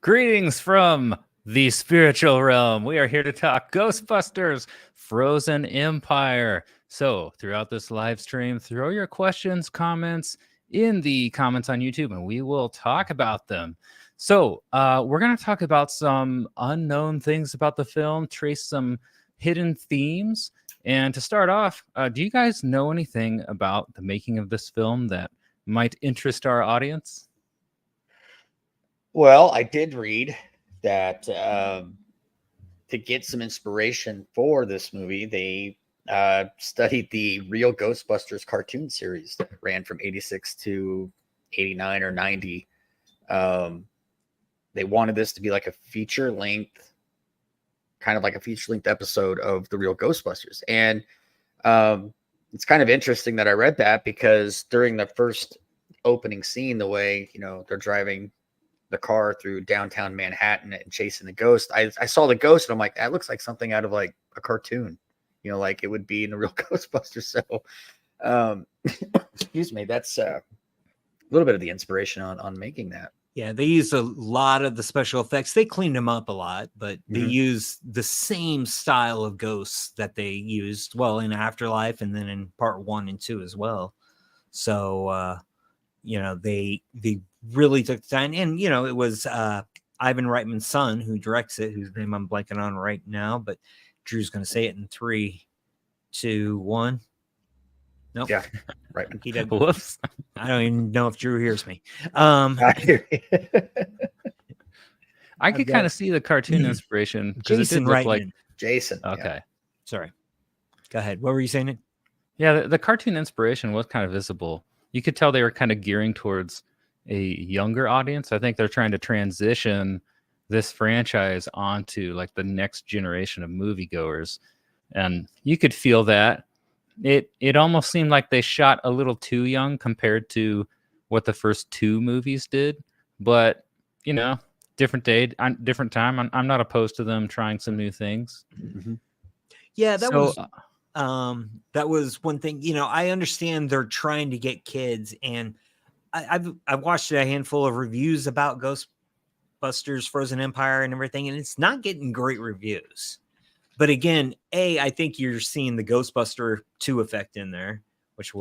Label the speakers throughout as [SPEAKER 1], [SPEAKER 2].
[SPEAKER 1] Greetings from the spiritual realm. We are here to talk Ghostbusters Frozen Empire. So, throughout this live stream, throw your questions, comments in the comments on YouTube, and we will talk about them. So, we're going to talk about some unknown things about the film, trace some hidden themes. And to start off, do you guys know anything about the making of this film that might interest our audience?
[SPEAKER 2] Well, I did read that to get some inspiration for this movie, they studied the real Ghostbusters cartoon series that ran from 86 to 89 or 90. They wanted this to be like a feature length, kind of like a feature length episode of the real Ghostbusters. And it's kind of interesting that I read that because during the first opening scene, the way, they're driving the car through downtown Manhattan and chasing the ghost. I saw the ghost and I'm like, that looks like something out of like a cartoon, like it would be in the real Ghostbusters. So, excuse me, that's a little bit of the inspiration on making that.
[SPEAKER 3] Yeah, they used a lot of the special effects. They cleaned them up a lot, but they used the same style of ghosts that they used, in Afterlife and then in part 1 and 2 as well. So, they really took the time, and it was Ivan Reitman's son who directs it, whose name I'm blanking on right now, but Drew's going to say it in 3, 2, 1. Nope.
[SPEAKER 2] Yeah, Reitman.
[SPEAKER 3] He did.
[SPEAKER 1] Whoops.
[SPEAKER 3] I don't even know if Drew hears me.
[SPEAKER 2] I hear you.
[SPEAKER 1] I could kind of see the cartoon inspiration because it did look like
[SPEAKER 2] Jason.
[SPEAKER 1] Okay.
[SPEAKER 3] Yeah. Sorry. Go ahead. What were you saying?
[SPEAKER 1] Yeah, the cartoon inspiration was kind of visible. You could tell they were kind of gearing towards a younger audience. I think they're trying to transition this franchise onto like the next generation of moviegoers. And you could feel that. It almost seemed like they shot a little too young compared to what the first 2 movies did. But, different day, different time. I'm not opposed to them trying some new things.
[SPEAKER 2] Mm-hmm.
[SPEAKER 3] Yeah, that was one thing. I understand they're trying to get kids, and I've watched a handful of reviews about Ghostbusters Frozen Empire and everything, and it's not getting great reviews. But again, I think you're seeing the Ghostbuster 2 effect in there, which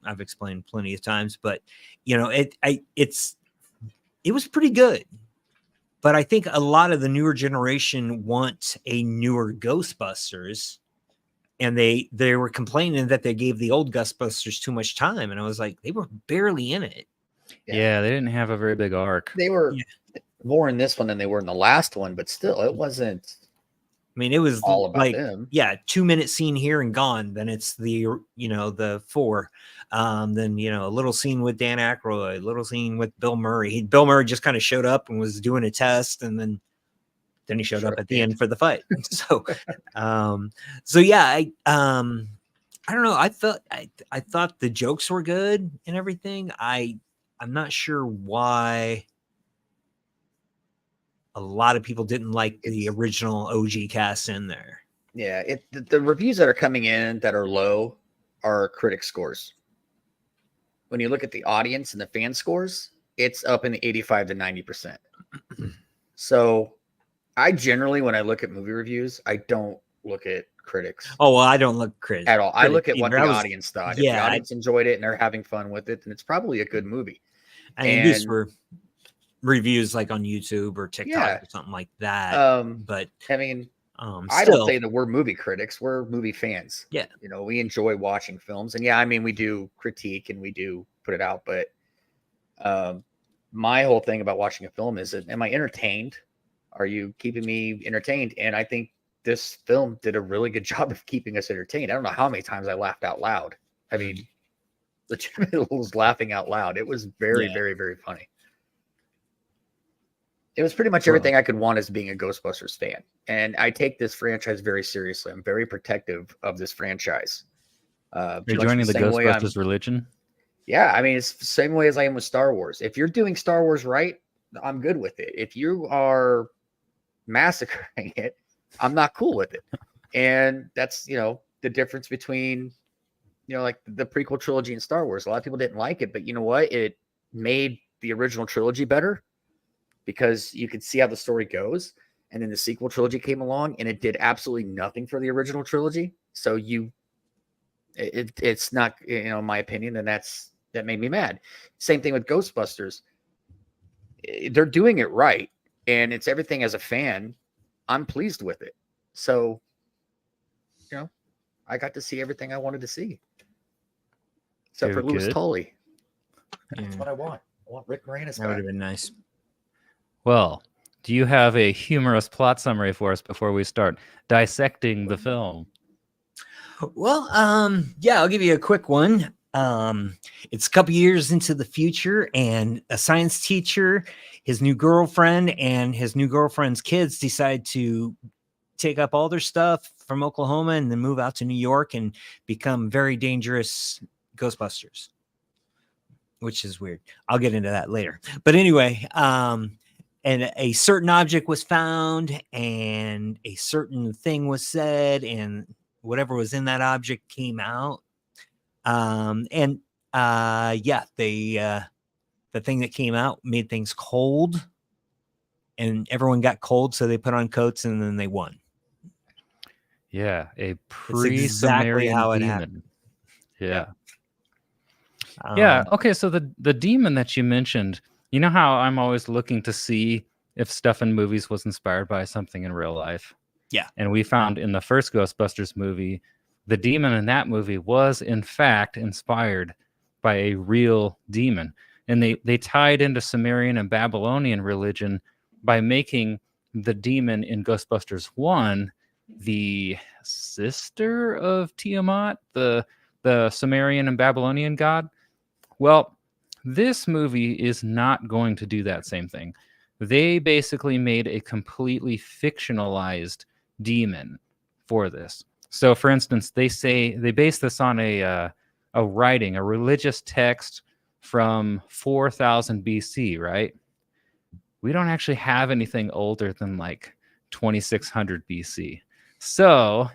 [SPEAKER 3] I've explained plenty of times. But it was pretty good. But I think a lot of the newer generation want a newer Ghostbusters. And they were complaining that they gave the old Ghostbusters too much time. And I was like, they were barely in it.
[SPEAKER 1] Yeah, they didn't have a very big arc.
[SPEAKER 2] They were more in this one than they were in the last one, but still, it wasn't.
[SPEAKER 3] I mean, it was
[SPEAKER 2] all about them.
[SPEAKER 3] 2-minute scene here and gone. Then it's the 4. Then, a little scene with Dan Aykroyd, a little scene with Bill Murray. Bill Murray just kind of showed up and was doing a test, and then he showed up at the end for the fight. So, I don't know. I thought the jokes were good and everything. I'm not sure why a lot of people didn't like the original OG cast in there.
[SPEAKER 2] Yeah, the reviews that are coming in that are low are critic scores. When you look at the audience and the fan scores, it's up in the 85 to 90%. So I generally, when I look at movie reviews, I don't look at critics.
[SPEAKER 3] Oh, well, I don't look critics
[SPEAKER 2] at all. I look at what the audience thought.
[SPEAKER 3] Yeah,
[SPEAKER 2] if the audience enjoyed it and they're having fun with it, then it's probably a good movie.
[SPEAKER 3] And these were reviews like on YouTube or TikTok or something like that. But
[SPEAKER 2] I mean, I don't say that we're movie critics. We're movie fans.
[SPEAKER 3] Yeah.
[SPEAKER 2] We enjoy watching films. And I mean, we do critique and we do put it out. But my whole thing about watching a film is, am I entertained? Are you keeping me entertained? And I think this film did a really good job of keeping us entertained. I don't know how many times I laughed out loud. I mean, legitimately was laughing out loud. It was very, very, very funny. It was pretty much everything I could want as being a Ghostbusters fan. And I take this franchise very seriously. I'm very protective of this franchise.
[SPEAKER 1] You're joining the Ghostbusters religion?
[SPEAKER 2] Yeah, I mean, it's the same way as I am with Star Wars. If you're doing Star Wars right, I'm good with it. If you are massacring it, I'm not cool with it. And that's, the difference between, like the prequel trilogy and Star Wars. A lot of people didn't like it, but you know what? It made the original trilogy better. because you could see how the story goes. And then the sequel trilogy came along and it did absolutely nothing for the original trilogy. So it's not, in my opinion, and that made me mad. Same thing with Ghostbusters. They're doing it right. And it's everything. As a fan, I'm pleased with it. So, I got to see everything I wanted to see. Except for Louis
[SPEAKER 1] Good.
[SPEAKER 2] Tully.
[SPEAKER 3] Yeah.
[SPEAKER 2] That's what I want. I want Rick Moranis
[SPEAKER 3] That would
[SPEAKER 2] back.
[SPEAKER 3] have been nice.
[SPEAKER 1] Well, do you have a humorous plot summary for us before we start dissecting the film?
[SPEAKER 3] Well, yeah, I'll give you a quick one. It's a couple years into the future, and a science teacher, his new girlfriend, and his new girlfriend's kids decide to take up all their stuff from Oklahoma and then move out to New York and become very dangerous Ghostbusters, which is weird. I'll get into that later. But anyway, and a certain object was found, and a certain thing was said, and whatever was in that object came out. The thing that came out made things cold, and everyone got cold, so they put on coats, and then they won.
[SPEAKER 1] Yeah, a
[SPEAKER 3] It's
[SPEAKER 1] pre-Sumerian
[SPEAKER 3] exactly how it
[SPEAKER 1] demon.
[SPEAKER 3] happened.
[SPEAKER 1] Yeah. Yeah.
[SPEAKER 3] Um,
[SPEAKER 1] Okay. So the demon that you mentioned, you know how I'm always looking to see if stuff in movies was inspired by something in real life.
[SPEAKER 3] Yeah.
[SPEAKER 1] And we found in the first Ghostbusters movie, the demon in that movie was in fact inspired by a real demon. And they tied into Sumerian and Babylonian religion by making the demon in Ghostbusters 1 the sister of Tiamat, the Sumerian and Babylonian god. Well, this movie is not going to do that same thing. They basically made a completely fictionalized demon for this. So, for instance, they base this on a writing, a religious text from 4000 BC, right? We don't actually have anything older than like 2600 BC. So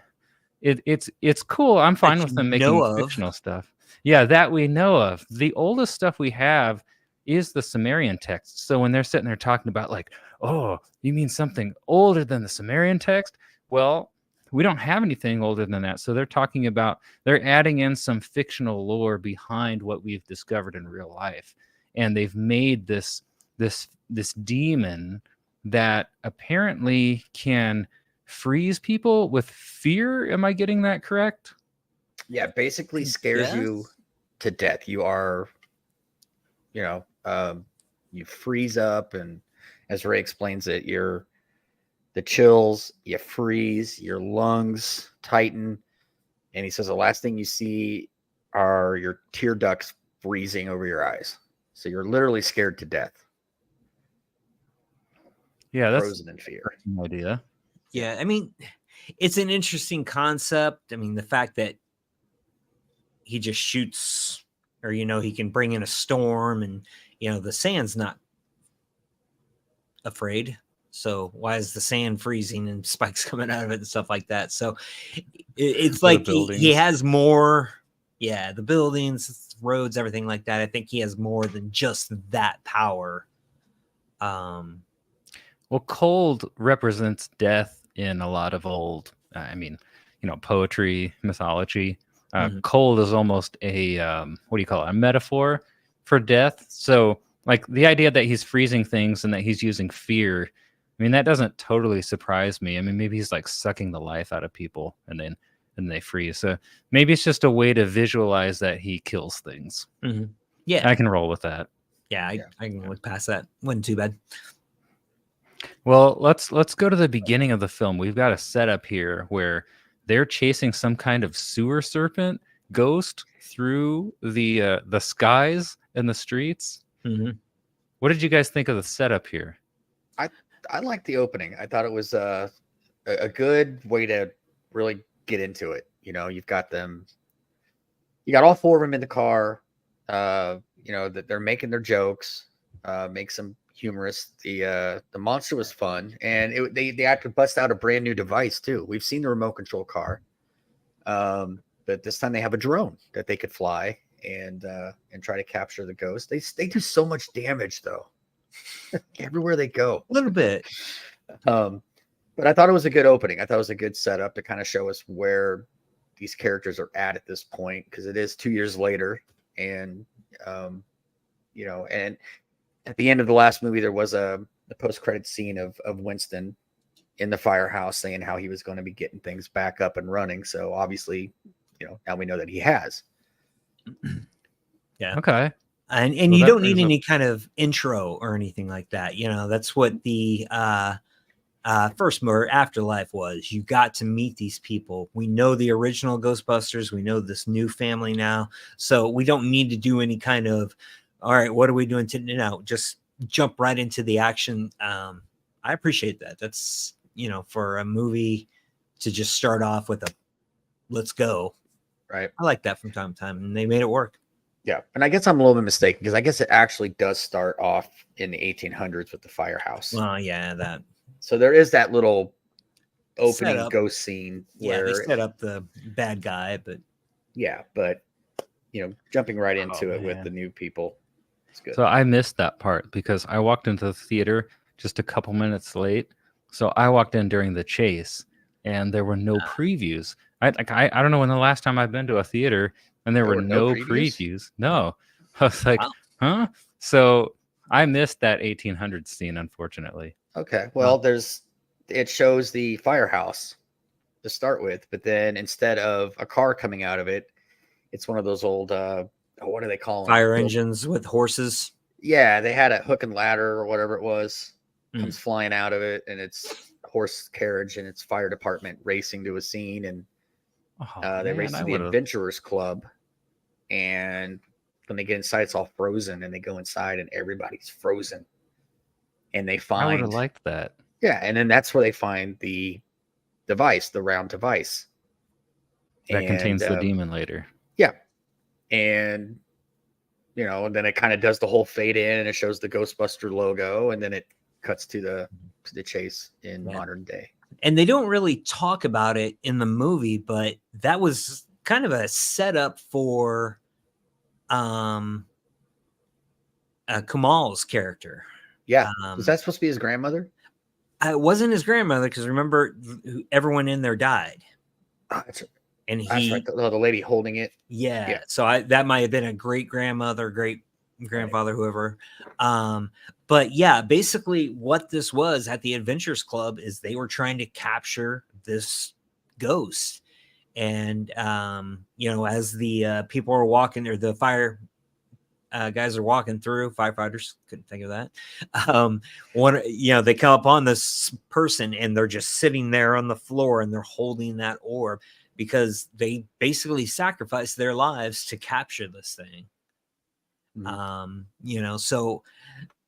[SPEAKER 1] it's cool. I'm fine with them making fictional stuff. Yeah, that we know of. The oldest stuff we have is the Sumerian text. So when they're sitting there talking about like, oh, you mean something older than the Sumerian text? Well, we don't have anything older than that. So they're adding in some fictional lore behind what we've discovered in real life. And they've made this demon that apparently can freeze people with fear. Am I getting that correct?
[SPEAKER 2] Yeah, basically scares you to death. You are, you freeze up, and as Ray explains it, you're the chills, you freeze, your lungs tighten, and he says the last thing you see are your tear ducts freezing over your eyes. So you're literally scared to death.
[SPEAKER 1] Yeah, that's
[SPEAKER 2] frozen in fear.
[SPEAKER 1] an idea.
[SPEAKER 3] Yeah, I mean, it's an interesting concept. I mean, the fact that he just shoots, or he can bring in a storm, and the sand's not afraid. So why is the sand freezing and spikes coming out of it and stuff like that? So it's like he has more. Yeah, the buildings, roads, everything like that. I think he has more than just that power.
[SPEAKER 1] Well, cold represents death in a lot of old, poetry, mythology. Cold is almost a, a metaphor for death. So, like, the idea that he's freezing things and that he's using fear, I mean, that doesn't totally surprise me. I mean, maybe he's, like, sucking the life out of people and then they freeze. So maybe it's just a way to visualize that he kills things.
[SPEAKER 3] Mm-hmm. Yeah.
[SPEAKER 1] I can roll with that.
[SPEAKER 3] Yeah, I can look past that. Wasn't too bad.
[SPEAKER 1] Well, let's go to the beginning of the film. We've got a setup here where they're chasing some kind of sewer serpent ghost through the skies and the streets.
[SPEAKER 3] Mm-hmm.
[SPEAKER 1] What did you guys think of the setup here?
[SPEAKER 2] I liked the opening. I thought it was a good way to really get into it. You've got them. You got all four of them in the car. That they're making their jokes. Makes them humorous. The monster was fun, and they had to bust out a brand new device too. We've seen the remote control car, but this time they have a drone that they could fly and try to capture the ghost. They do so much damage though. everywhere they go.
[SPEAKER 3] A little bit.
[SPEAKER 2] But I thought it was a good opening. I thought it was a good setup to kind of show us where these characters are at this point, because it is 2 years later. And, and at the end of the last movie, there was a post-credit scene of Winston in the firehouse saying how he was going to be getting things back up and running. So obviously, now we know that he has.
[SPEAKER 3] Yeah.
[SPEAKER 1] Okay.
[SPEAKER 3] And
[SPEAKER 1] So
[SPEAKER 3] you
[SPEAKER 1] that
[SPEAKER 3] don't need
[SPEAKER 1] brings up-
[SPEAKER 3] any kind of intro or anything like that. That's what the first murder Afterlife was. You got to meet these people. We know the original Ghostbusters. We know this new family now. So we don't need to do any kind of, all right, what are we doing today? No, just jump right into the action. I appreciate that. That's, for a movie to just start off with a let's go.
[SPEAKER 2] Right.
[SPEAKER 3] I like that from time to time, and they made it work.
[SPEAKER 2] Yeah. And I guess I'm a little bit mistaken, because I guess it actually does start off in the 1800s with the firehouse.
[SPEAKER 3] Well, yeah, that.
[SPEAKER 2] So there is that little opening
[SPEAKER 3] Setup.
[SPEAKER 2] ghost scene
[SPEAKER 3] Yeah,
[SPEAKER 2] where
[SPEAKER 3] they set up the bad guy, but
[SPEAKER 2] jumping right into it with
[SPEAKER 1] man.
[SPEAKER 2] the new people. It's good.
[SPEAKER 1] So I missed that part because I walked into the theater just a couple minutes late. So I walked in during the chase, and there were no previews. I don't know when the last time I've been to a theater and there were no previews. No, I was like,
[SPEAKER 3] Wow.
[SPEAKER 1] huh? So I missed that 1800 scene, unfortunately.
[SPEAKER 2] Okay. Well, it shows the firehouse to start with, but then instead of a car coming out of it, it's one of those old, what do they call them?
[SPEAKER 3] fire engines with horses.
[SPEAKER 2] Yeah, they had a hook and ladder or whatever it was,
[SPEAKER 3] Mm.
[SPEAKER 2] comes flying out of it, and it's horse carriage and it's fire department racing to a scene, and they race to the Adventurers Club, and when they get inside, it's all frozen, and they go inside and everybody's frozen, and they
[SPEAKER 1] I would
[SPEAKER 2] find
[SPEAKER 1] have liked that.
[SPEAKER 2] yeah, and then that's where they find the device, the round device
[SPEAKER 1] That contains the
[SPEAKER 2] And,
[SPEAKER 1] demon later.
[SPEAKER 2] Yeah, and and then it kind of does the whole fade in, and it shows the Ghostbuster logo, and then it cuts to the chase in modern day.
[SPEAKER 3] And they don't really talk about it in the movie, but that was kind of a setup for Kamal's character.
[SPEAKER 2] Yeah, was that supposed to be his grandmother?
[SPEAKER 3] It wasn't his grandmother, because remember, everyone in there died.
[SPEAKER 2] That's
[SPEAKER 3] And
[SPEAKER 2] right, the lady holding it.
[SPEAKER 3] Yeah. So that might have been a great grandmother, great grandfather, whoever. But yeah, basically what this was at the Adventures Club is they were trying to capture this ghost. And, as the people are walking, or the fire guys are walking through, firefighters, couldn't think of that. They come upon this person, and they're just sitting there on the floor, and they're holding that orb, because they basically sacrificed their lives to capture this thing.
[SPEAKER 2] Mm-hmm.
[SPEAKER 3] So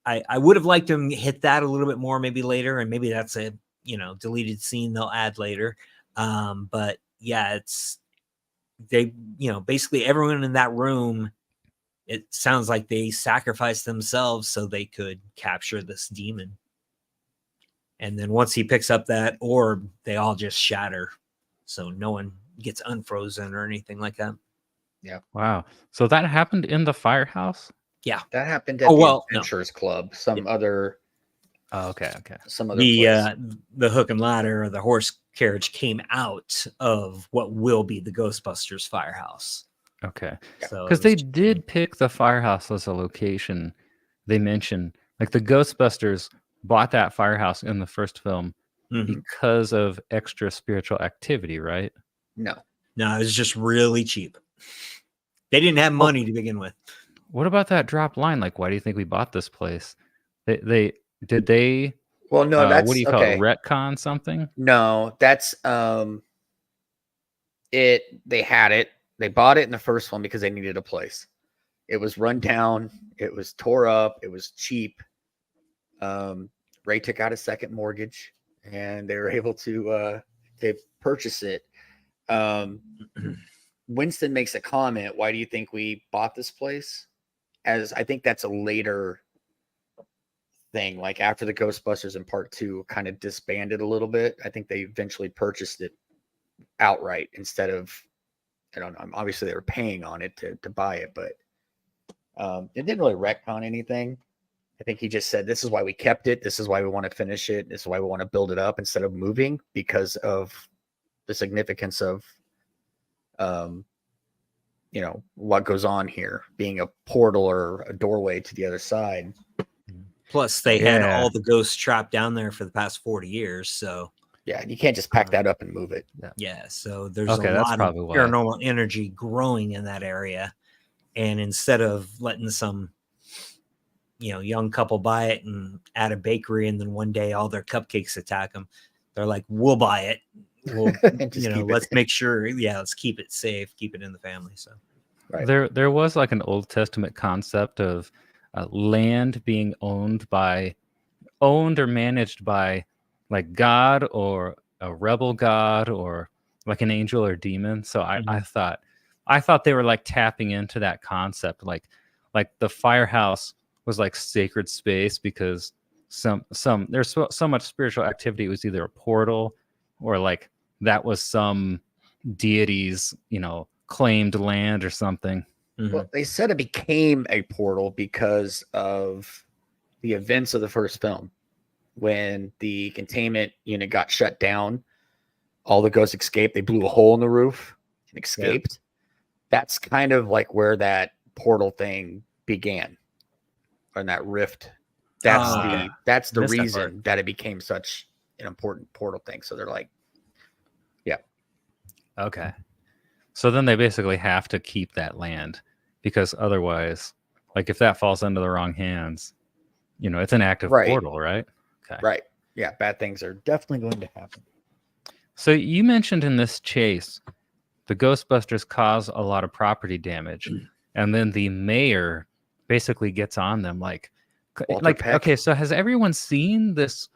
[SPEAKER 3] I would have liked them hit that a little bit more, maybe later, and maybe that's a deleted scene they'll add later. But yeah, basically everyone in that room, it sounds like they sacrificed themselves so they could capture this demon. And then once he picks up that orb, they all just shatter. So no one gets unfrozen or anything like that.
[SPEAKER 2] Yeah.
[SPEAKER 1] Wow. So that happened in the firehouse?
[SPEAKER 3] Yeah.
[SPEAKER 2] That happened at the Adventurers Club. Some other
[SPEAKER 1] Okay.
[SPEAKER 2] some other place.
[SPEAKER 3] The hook and ladder, or the horse carriage, came out of what will be the Ghostbusters firehouse.
[SPEAKER 1] Okay.
[SPEAKER 3] So
[SPEAKER 1] Because they did pick the firehouse as a location. They mentioned, like, the Ghostbusters bought that firehouse in the first film because of extra spiritual activity, right?
[SPEAKER 2] No,
[SPEAKER 3] it was just really cheap. They didn't have money to begin with.
[SPEAKER 1] What about that drop line? Like, why do you think we bought this place? Did they
[SPEAKER 2] well, no, that's
[SPEAKER 1] what do you call it? Retcon something?
[SPEAKER 2] No, that's it. They had it. They bought it in the first one because they needed a place. It was run down. It was tore up. It was cheap. Ray took out a second mortgage, and they were able to purchase it. Winston makes a comment, why do you think we bought this place? As I think that's a later thing, like after the Ghostbusters in part 2 kind of disbanded a little bit. I think they eventually purchased it outright instead of, I don't know, obviously they were paying on it to buy it, but it didn't really retcon anything. I think he just said, this is why we kept it. This is why we want to finish it. This is why we want to build it up instead of moving, because of the significance of, what goes on here, being a portal or a doorway to the other side.
[SPEAKER 3] Plus, they had all the ghosts trapped down there for the past 40 years. So,
[SPEAKER 2] yeah, you can't just pack that up and move it.
[SPEAKER 3] Yeah. So, there's
[SPEAKER 1] Okay,
[SPEAKER 3] a
[SPEAKER 1] that's
[SPEAKER 3] lot of
[SPEAKER 1] probably why.
[SPEAKER 3] paranormal energy growing in that area. And instead of letting some, young couple buy it and at a bakery, and then one day all their cupcakes attack them, they're like, we'll buy it. We'll, let's make sure. Yeah, let's keep it safe, keep it in the family. So,
[SPEAKER 2] right.
[SPEAKER 1] There was like an Old Testament concept of land being owned or managed by like God or a rebel god or like an angel or demon. So I thought they were like tapping into that concept, like the firehouse was like sacred space because there's so much spiritual activity. It was either a portal or like that was some deity's claimed land or something.
[SPEAKER 2] Well, they said it became a portal because of the events of the first film. When the containment unit got shut down, all the ghosts escaped. They blew a hole in the roof and escaped. Yeah. That's kind of like where that portal thing began, or that rift. That's the reason that it became such an important portal thing. So they're like, yeah.
[SPEAKER 1] Okay. So then they basically have to keep that land, because otherwise, like if that falls into the wrong hands, it's an active portal, right? Okay.
[SPEAKER 2] Right. Yeah, bad things are definitely going to happen.
[SPEAKER 1] So you mentioned in this chase, the Ghostbusters cause a lot of property damage, and then the mayor basically gets on them. Okay, so has everyone seen this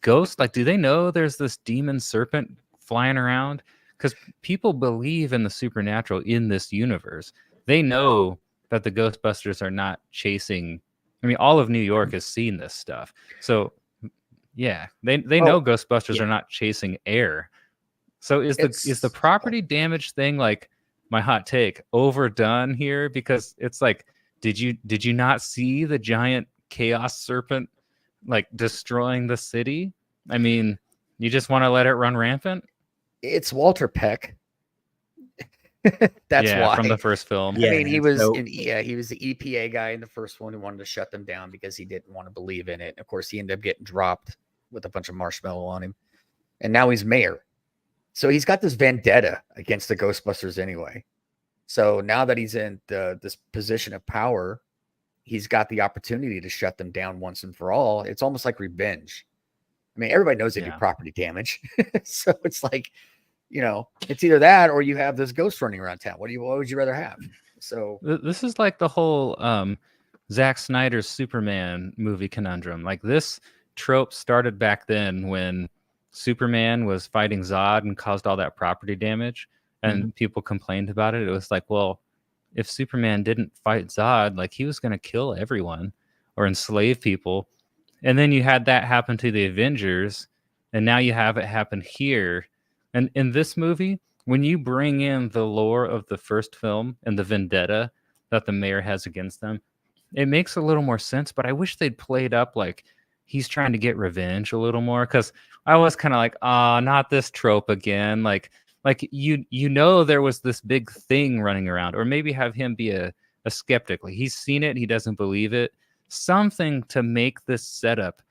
[SPEAKER 1] ghost? Like, do they know there's this demon serpent flying around? Because people believe in the supernatural in this universe. They know that the Ghostbusters are not chasing. I mean, all of New York has seen this stuff. So, yeah, they know Ghostbusters are not chasing air. So is the property damage thing, like, my hot take, overdone here? Because it's like, did you not see the giant chaos serpent like destroying the city? I mean, you just want to let it run rampant?
[SPEAKER 2] It's Walter Peck. That's why,
[SPEAKER 1] from the first film.
[SPEAKER 2] I mean, he was he was the EPA guy in the first one who wanted to shut them down because he didn't want to believe in it. Of course, he ended up getting dropped with a bunch of marshmallow on him, and now he's mayor. So he's got this vendetta against the Ghostbusters anyway. So now that he's in this position of power, he's got the opportunity to shut them down once and for all. It's almost like revenge. I mean, everybody knows they do property damage, so it's like, it's either that or you have this ghost running around town. What would you rather have? So
[SPEAKER 1] this is like the whole Zack Snyder's Superman movie conundrum. Like, this trope started back then when Superman was fighting Zod and caused all that property damage, and people complained about it. It was like, well, if Superman didn't fight Zod, like, he was going to kill everyone or enslave people. And then you had that happen to the Avengers, and now you have it happen here. And in this movie, when you bring in the lore of the first film and the vendetta that the mayor has against them, it makes a little more sense. But I wish they'd played up like he's trying to get revenge a little more, because I was kind of like, not this trope again. Like there was this big thing running around, or maybe have him be a skeptic. Like, he's seen it, he doesn't believe it. Something to make this setup,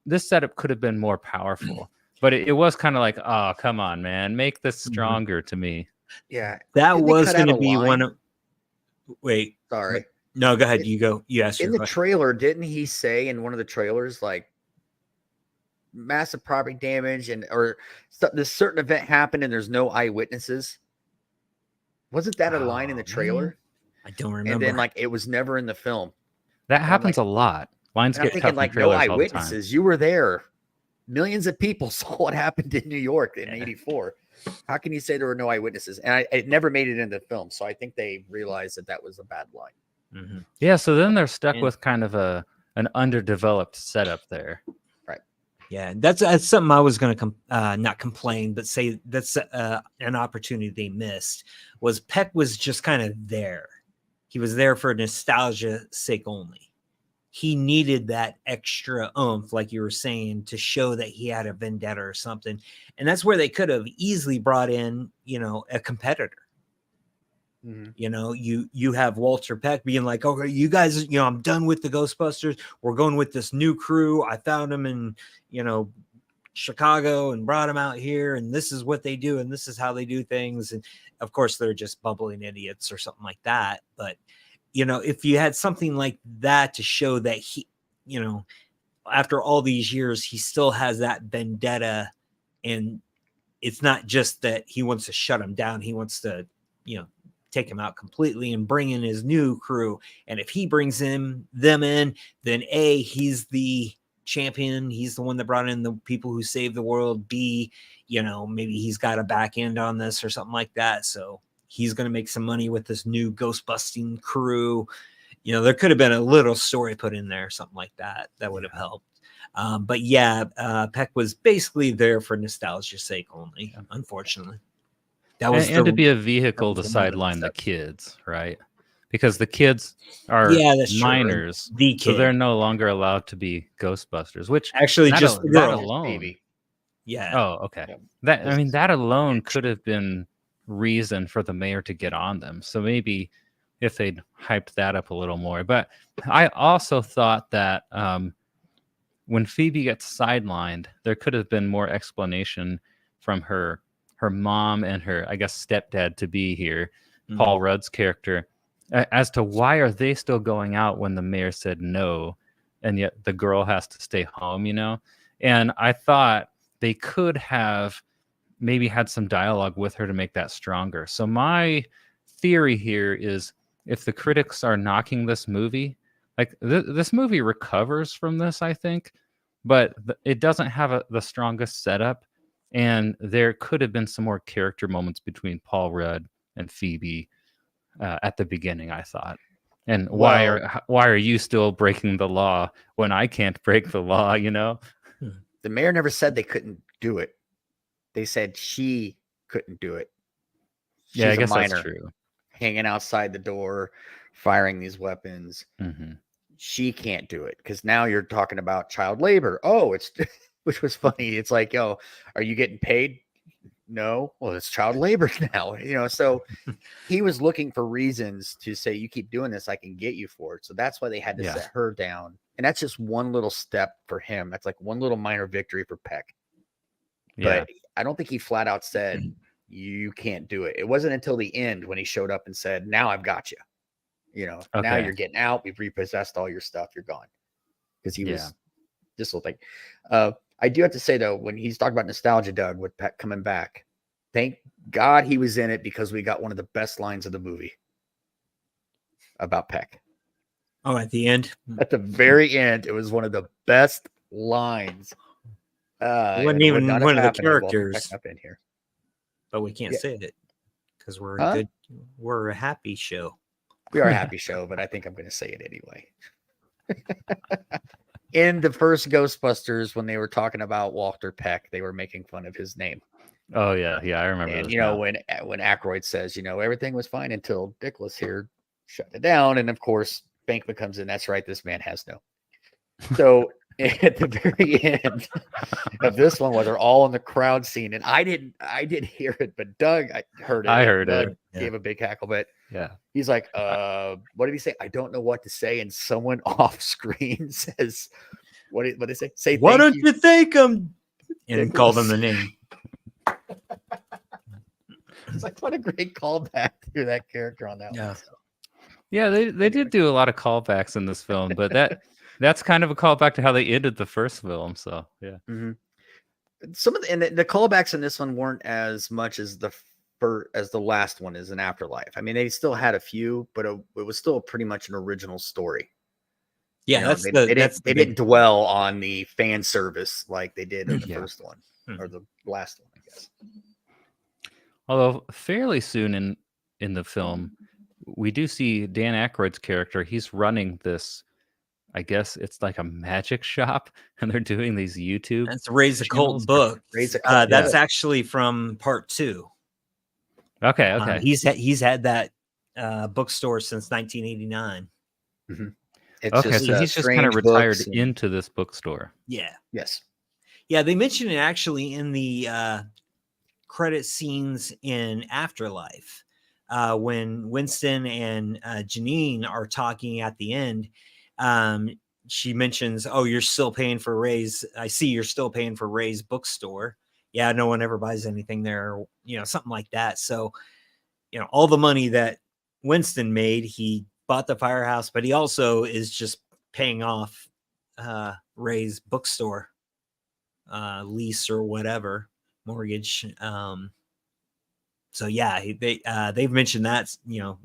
[SPEAKER 1] this setup could have been more powerful. But it was kind of like, oh, come on, man, make this stronger to me.
[SPEAKER 2] Yeah,
[SPEAKER 3] that was going to be one of. Wait,
[SPEAKER 2] sorry.
[SPEAKER 3] No, go ahead. You go. You asked
[SPEAKER 2] in the trailer. Didn't he say in one of the trailers, like, massive property damage or this certain event happened and there's no eyewitnesses? Wasn't that a line in the trailer?
[SPEAKER 3] Man. I don't remember.
[SPEAKER 2] And then, like, it was never in the film.
[SPEAKER 1] That happens a lot. Lines get cut from trailers all the time.
[SPEAKER 2] You were there. Millions of people saw what happened in New York in '84. How can you say there were no eyewitnesses? And it never made it into the film. So I think they realized that was a bad line.
[SPEAKER 3] Mm-hmm.
[SPEAKER 1] Yeah. So then they're stuck with kind of an underdeveloped setup there.
[SPEAKER 2] Right.
[SPEAKER 3] Yeah. That's something I was going to not complain, but say that's an opportunity they missed. Was Peck was just kind of there. He was there for nostalgia's sake only. he needed that extra oomph, like you were saying, to show that he had a vendetta or something. And that's where they could have easily brought in, a competitor. You have Walter Peck being like, okay, you guys, I'm done with the Ghostbusters. We're going with this new crew. I found them in, Chicago and brought them out here. And this is what they do. And this is how they do things. And of course, they're just bumbling idiots or something like that. But, if you had something like that to show that he, after all these years, he still has that vendetta. And it's not just that he wants to shut him down. He wants to, take him out completely and bring in his new crew. And if he brings them in, then A, he's the champion. He's the one that brought in the people who saved the world. B, maybe he's got a back end on this or something like that. So he's going to make some money with this new ghost busting crew. There could have been a little story put in there, something like that. That would have helped. But yeah, Peck was basically there for nostalgia's sake only, unfortunately.
[SPEAKER 1] That was and to be a vehicle to sideline the kids, right? Because the kids are minors, so they're no longer allowed to be Ghostbusters. Which
[SPEAKER 3] actually just
[SPEAKER 1] that alone,
[SPEAKER 2] baby.
[SPEAKER 3] Yeah.
[SPEAKER 1] Oh, okay. Yeah. That alone could have been reason for the mayor to get on them. So maybe if they'd hyped that up a little more. But I also thought that when Phoebe gets sidelined, there could have been more explanation from her mom and her, I guess, stepdad to be here, Paul Rudd's character, as to why are they still going out when the mayor said no, and yet the girl has to stay home, And I thought they could have maybe had some dialogue with her to make that stronger. So my theory here is if the critics are knocking this movie, like this movie recovers from this, I think, but it doesn't have the strongest setup. And there could have been some more character moments between Paul Rudd and Phoebe at the beginning, I thought. And why are you still breaking the law when I can't break the law,
[SPEAKER 2] The mayor never said they couldn't do it. They said she couldn't do it.
[SPEAKER 1] She's I guess a minor, that's true.
[SPEAKER 2] Hanging outside the door, firing these weapons. She can't do it because now you're talking about child labor. Oh, it's... Which was funny. It's like, yo, are you getting paid? No. Well, it's child labor now, so he was looking for reasons to say, you keep doing this, I can get you for it. So that's why they had to set her down. And that's just one little step for him. That's like one little minor victory for Peck. Yeah. But I don't think he flat out said, you can't do it. It wasn't until the end when he showed up and said, now I've got you. Now you're getting out. We've repossessed all your stuff. You're gone. Because he was this little thing. I do have to say, though, when he's talking about nostalgia, Doug, with Peck coming back, thank God he was in it because we got one of the best lines of the movie about Peck.
[SPEAKER 3] Oh, at the end?
[SPEAKER 2] At the very end, it was one of the best lines.
[SPEAKER 3] It wasn't even one of the characters.
[SPEAKER 2] Up in here.
[SPEAKER 3] But we can't say it because we're a happy show.
[SPEAKER 2] We are a happy show, but I think I'm going to say it anyway. In the first Ghostbusters, when they were talking about Walter Peck, they were making fun of his name.
[SPEAKER 1] Oh yeah, I remember.
[SPEAKER 2] And when Aykroyd says, everything was fine until Dickless here shut it down, and of course Bankman comes in. That's right, this man has no. So at the very end of this one, where they're all in the crowd scene, and I didn't hear it, but Doug heard it.
[SPEAKER 1] I heard
[SPEAKER 2] Doug
[SPEAKER 1] it.
[SPEAKER 2] Gave a big cackle, but
[SPEAKER 1] he's
[SPEAKER 2] like, what did he say? I don't know what to say. And someone off screen says, what did they say? Say,
[SPEAKER 3] why don't you thank him? And called him the name.
[SPEAKER 2] It's like, what a great callback to that character on that one. So.
[SPEAKER 1] Yeah, they did do a lot of callbacks in this film, but that's kind of a callback to how they ended the first film. So yeah.
[SPEAKER 2] Some of the callbacks in this one weren't as much as the last one is in Afterlife. I mean, they still had a few, but it was still pretty much an original story.
[SPEAKER 3] Yeah,
[SPEAKER 2] they didn't dwell on the fan service like they did in the first one or the last one, I guess.
[SPEAKER 1] Although fairly soon in the film, we do see Dan Aykroyd's character. He's running this, I guess it's like a magic shop, and they're doing these YouTube.
[SPEAKER 3] That's Raise a Cult book. That's actually from part 2.
[SPEAKER 1] Okay.
[SPEAKER 3] He's had that bookstore since 1989.
[SPEAKER 2] It's
[SPEAKER 1] Okay,
[SPEAKER 2] just
[SPEAKER 1] so he's just kind of
[SPEAKER 2] strange
[SPEAKER 1] retired
[SPEAKER 2] books.
[SPEAKER 1] into this bookstore.
[SPEAKER 3] Yeah.
[SPEAKER 2] Yes.
[SPEAKER 3] Yeah, they mention it actually in the credit scenes in Afterlife. When Winston and Janine are talking at the end, she mentions, "Oh, you're still paying for Ray's. I see you're still paying for Ray's bookstore. Yeah, no one ever buys anything there, something like that." So, all the money that Winston made, he bought the firehouse, but he also is just paying off Ray's bookstore lease or whatever mortgage. So yeah, they've mentioned that,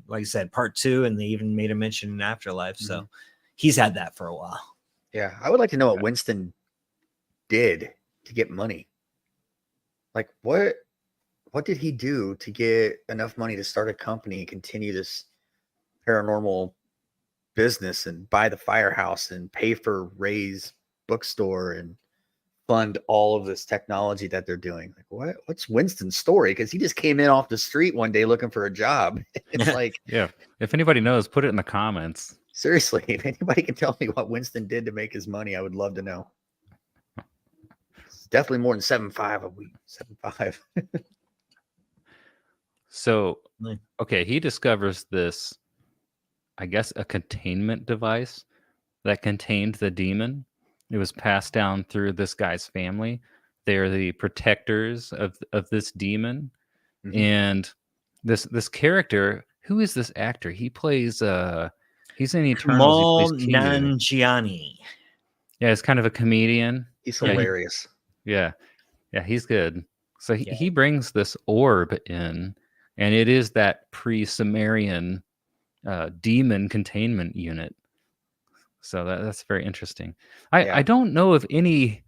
[SPEAKER 3] like I said, part 2, and they even made a mention in Afterlife. So he's had that for a while.
[SPEAKER 2] Yeah, I would like to know what Winston did to get money. Like what did he do to get enough money to start a company and continue this paranormal business and buy the firehouse and pay for Ray's bookstore and fund all of this technology that they're doing? Like what's Winston's story? Because he just came in off the street one day looking for a job. It's like,
[SPEAKER 1] Yeah, if anybody knows, put it in the comments.
[SPEAKER 2] seriously, if anybody can tell me what Winston did to make his money, I would love to know. It's definitely more than 7.5 a week. 7.5.
[SPEAKER 1] So, okay, he discovers this, I guess, a containment device that contained the demon. It was passed down through this guy's family. They're the protectors of this demon. And this character, who is this actor? He plays he's in Eternals.
[SPEAKER 3] Kamal
[SPEAKER 1] He plays Kingu.
[SPEAKER 3] Nanjiani.
[SPEAKER 1] Yeah, he's kind of a comedian.
[SPEAKER 2] He's hilarious.
[SPEAKER 1] Yeah, he's good. So he brings this orb in, and it is that pre-Sumerian demon containment unit. So that's very interesting. I don't know of any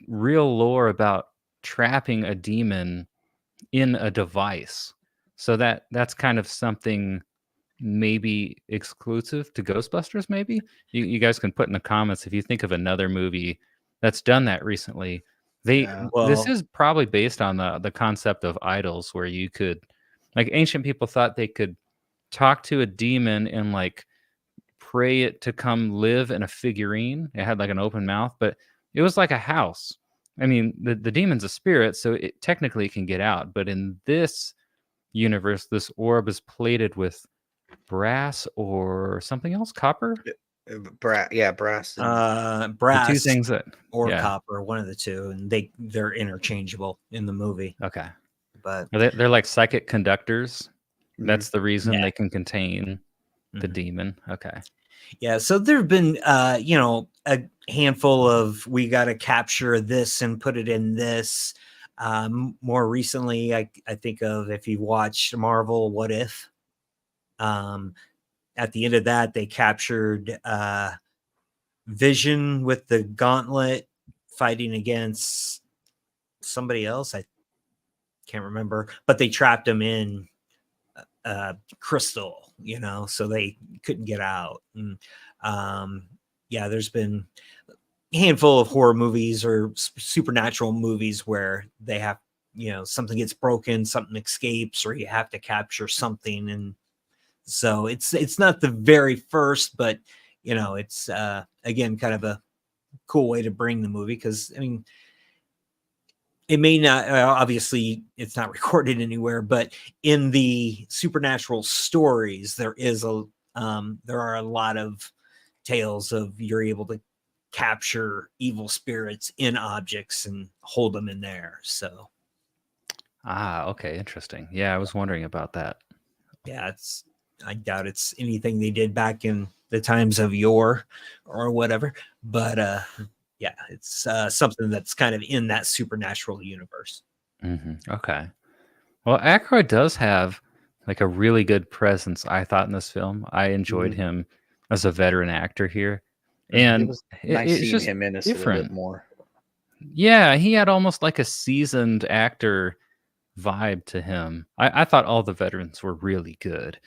[SPEAKER 1] real lore about trapping a demon in a device. So that's kind of something maybe exclusive to Ghostbusters. Maybe you guys can put in the comments if you think of another movie that's done that recently. This is probably based on the concept of idols, where you could, like, ancient people thought they could talk to a demon and like pray it to come live in a figurine. It had like an open mouth, but it was like a house. I mean, the demon's a spirit, so it technically can get out. But in this universe, this orb is plated with brass or something else, copper.
[SPEAKER 2] Brass.
[SPEAKER 3] Brass.
[SPEAKER 1] The two things that
[SPEAKER 3] or copper, one of the two, and they're interchangeable in the movie.
[SPEAKER 1] Okay,
[SPEAKER 3] but
[SPEAKER 1] they're like psychic conductors. That's the reason they can contain the demon. Okay.
[SPEAKER 3] Yeah, so there have been a handful of, we got to capture this and put it in this. More recently, I think of, if you watched Marvel What If, at the end of that, they captured Vision with the gauntlet fighting against somebody else. I can't remember, but they trapped him in crystal, so they couldn't get out. And there's been a handful of horror movies or supernatural movies where they have, something gets broken, something escapes, or you have to capture something. And so it's not the very first, but it's again kind of a cool way to bring the movie, because I mean, it may not, obviously it's not recorded anywhere, but in the supernatural stories, there are a lot of tales of you're able to capture evil spirits in objects and hold them in there. So.
[SPEAKER 1] Okay. Interesting. Yeah. I was wondering about that.
[SPEAKER 3] Yeah. I doubt it's anything they did back in the times of yore or whatever, but, yeah, it's something that's kind of in that supernatural universe.
[SPEAKER 1] Okay. Well, Aykroyd does have like a really good presence, I thought, in this film. I enjoyed him as a veteran actor here. And
[SPEAKER 2] it was nice
[SPEAKER 1] it's
[SPEAKER 2] seeing
[SPEAKER 1] just
[SPEAKER 2] him in this
[SPEAKER 1] different.
[SPEAKER 2] a little bit more.
[SPEAKER 1] Yeah, he had almost like a seasoned actor vibe to him. I thought all the veterans were really good.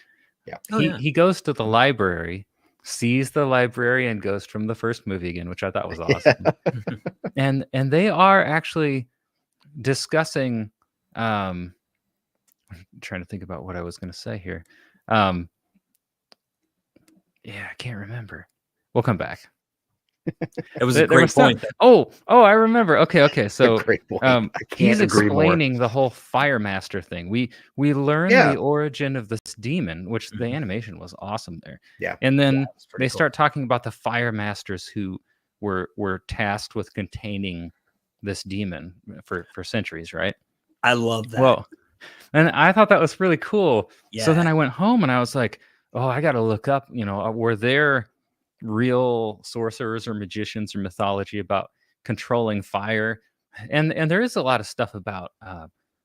[SPEAKER 2] Yeah.
[SPEAKER 1] He goes to the library, sees the librarian ghost from the first movie again, which I thought was awesome. and they are actually discussing, I'm trying to think about what I was going to say here. Yeah, I can't remember. We'll come back.
[SPEAKER 3] It was a
[SPEAKER 1] There
[SPEAKER 3] great
[SPEAKER 1] was some-
[SPEAKER 3] point.
[SPEAKER 1] Oh, I remember. Okay. So
[SPEAKER 2] Great point.
[SPEAKER 1] I
[SPEAKER 2] can't
[SPEAKER 1] he's
[SPEAKER 2] agree more.
[SPEAKER 1] explaining the whole Fire Master thing. We learn
[SPEAKER 2] Yeah.
[SPEAKER 1] the origin of this demon, which the
[SPEAKER 3] Mhm.
[SPEAKER 1] animation was awesome there.
[SPEAKER 2] Yeah.
[SPEAKER 1] And then
[SPEAKER 3] Yeah, it's pretty
[SPEAKER 1] they
[SPEAKER 3] cool.
[SPEAKER 1] start talking about the Fire Masters who were tasked with containing this demon for centuries, right?
[SPEAKER 3] I love that.
[SPEAKER 1] Well, and I thought that was really cool. So then
[SPEAKER 3] Yeah.
[SPEAKER 1] I went home and I was like, oh, I got to look up, were there real sorcerers or magicians or mythology about controlling fire? And there is a lot of stuff about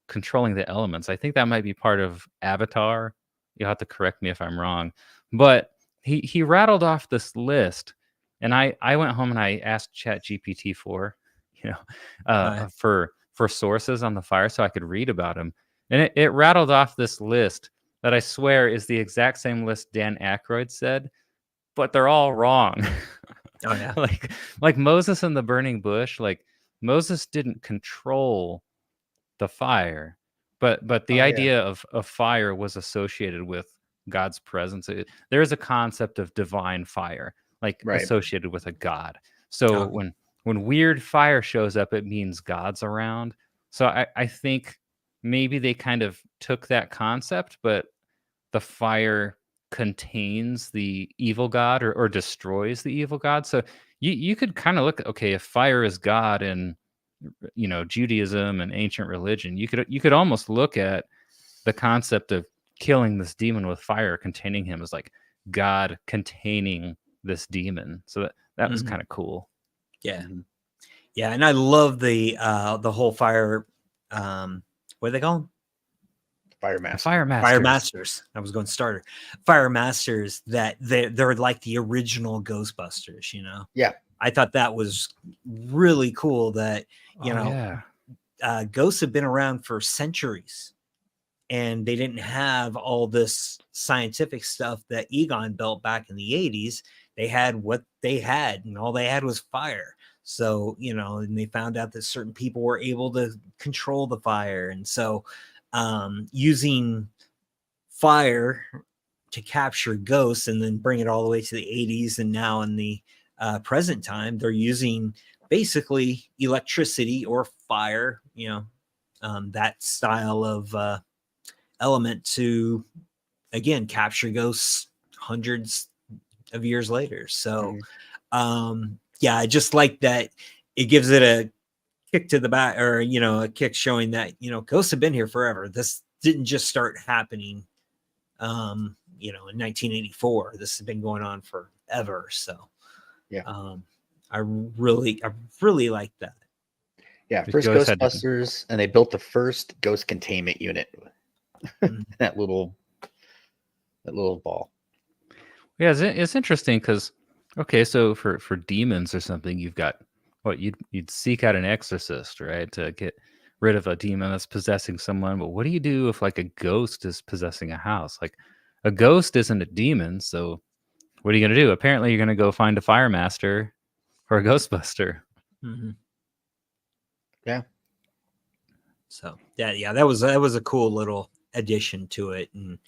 [SPEAKER 1] controlling the elements. I think that might be part of Avatar. You'll have to correct me if I'm wrong. But he rattled off this list, and I went home and I asked ChatGPT for,
[SPEAKER 3] Right.
[SPEAKER 1] for sources on the fire so I could read about them. And it rattled off this list that I swear is the exact same list Dan Aykroyd said, but they're all wrong.
[SPEAKER 3] Oh yeah.
[SPEAKER 1] like Moses and the burning bush, like Moses didn't control the fire, but the
[SPEAKER 2] Oh, yeah.
[SPEAKER 1] idea of fire was associated with God's presence. There is a concept of divine fire, like
[SPEAKER 2] Right.
[SPEAKER 1] associated with a god. So
[SPEAKER 3] Oh.
[SPEAKER 1] when weird fire shows up, it means God's around. So I think maybe they kind of took that concept, but the fire contains the evil god or destroys the evil god. So you could kind of look, okay, if fire is God in Judaism and ancient religion, you could almost look at the concept of killing this demon with fire, containing him, as like God containing this demon. So that was
[SPEAKER 3] Mhm.
[SPEAKER 1] kind of cool.
[SPEAKER 3] Yeah.
[SPEAKER 2] Mhm.
[SPEAKER 3] Yeah. And I love the whole fire. What do they call them?
[SPEAKER 2] Fire
[SPEAKER 1] The
[SPEAKER 2] Master.
[SPEAKER 1] Fire Masters.
[SPEAKER 3] Fire Masters. I was going starter. Fire Masters, that they're like the original Ghostbusters,
[SPEAKER 2] Yeah.
[SPEAKER 3] I thought that was really cool that,
[SPEAKER 1] Yeah.
[SPEAKER 3] ghosts have been around for centuries and they didn't have all this scientific stuff that Egon built back in the 80s. They had what they had, and all they had was fire. So, and they found out that certain people were able to control the fire. And so, using fire to capture ghosts and then bring it all the way to the 80s, and now in the present time, they're using basically electricity or fire, that style of element to, again, capture ghosts hundreds of years later. So, yeah, I just like that it gives it a kick to the back, or a kick showing that ghosts have been here forever. This didn't just start happening in 1984. This has been going on forever. So
[SPEAKER 2] Yeah.
[SPEAKER 3] I really like that.
[SPEAKER 2] Yeah.
[SPEAKER 1] The
[SPEAKER 2] First
[SPEAKER 1] ghost had to-
[SPEAKER 2] Ghostbusters, and they built the first ghost containment unit. that little ball.
[SPEAKER 1] Yeah, it's interesting because, okay, so for demons or something, you've got what you'd seek out an exorcist, right, to get rid of a demon that's possessing someone. But what do you do if like a ghost is possessing a house? Like a ghost isn't a demon, so what are you gonna do? Apparently, you're gonna go find a fire master or a Ghostbuster.
[SPEAKER 3] Mm-hmm.
[SPEAKER 2] Yeah.
[SPEAKER 3] So that was a cool little addition to it. And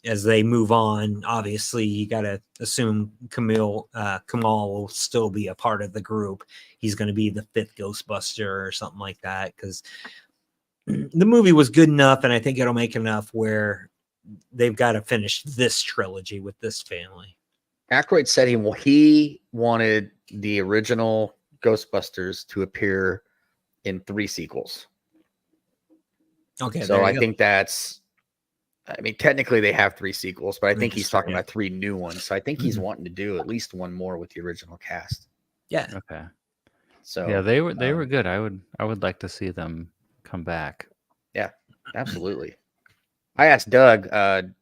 [SPEAKER 3] as they move on, obviously you got to assume Kamal will still be a part of the group. He's going to be the fifth Ghostbuster or something like that, because the movie was good enough, and I think it'll make enough where they've got to finish this trilogy with this family.
[SPEAKER 2] Aykroyd said he wanted the original Ghostbusters to appear in 3 sequels.
[SPEAKER 3] Okay,
[SPEAKER 2] So I think technically they have 3 sequels, but I think he's talking about 3 new ones. So I think he's wanting to do at least one more with the original cast.
[SPEAKER 3] Yeah.
[SPEAKER 1] Okay.
[SPEAKER 2] So
[SPEAKER 1] yeah, they were good. I would like to see them come back.
[SPEAKER 2] Yeah, absolutely. I asked Doug,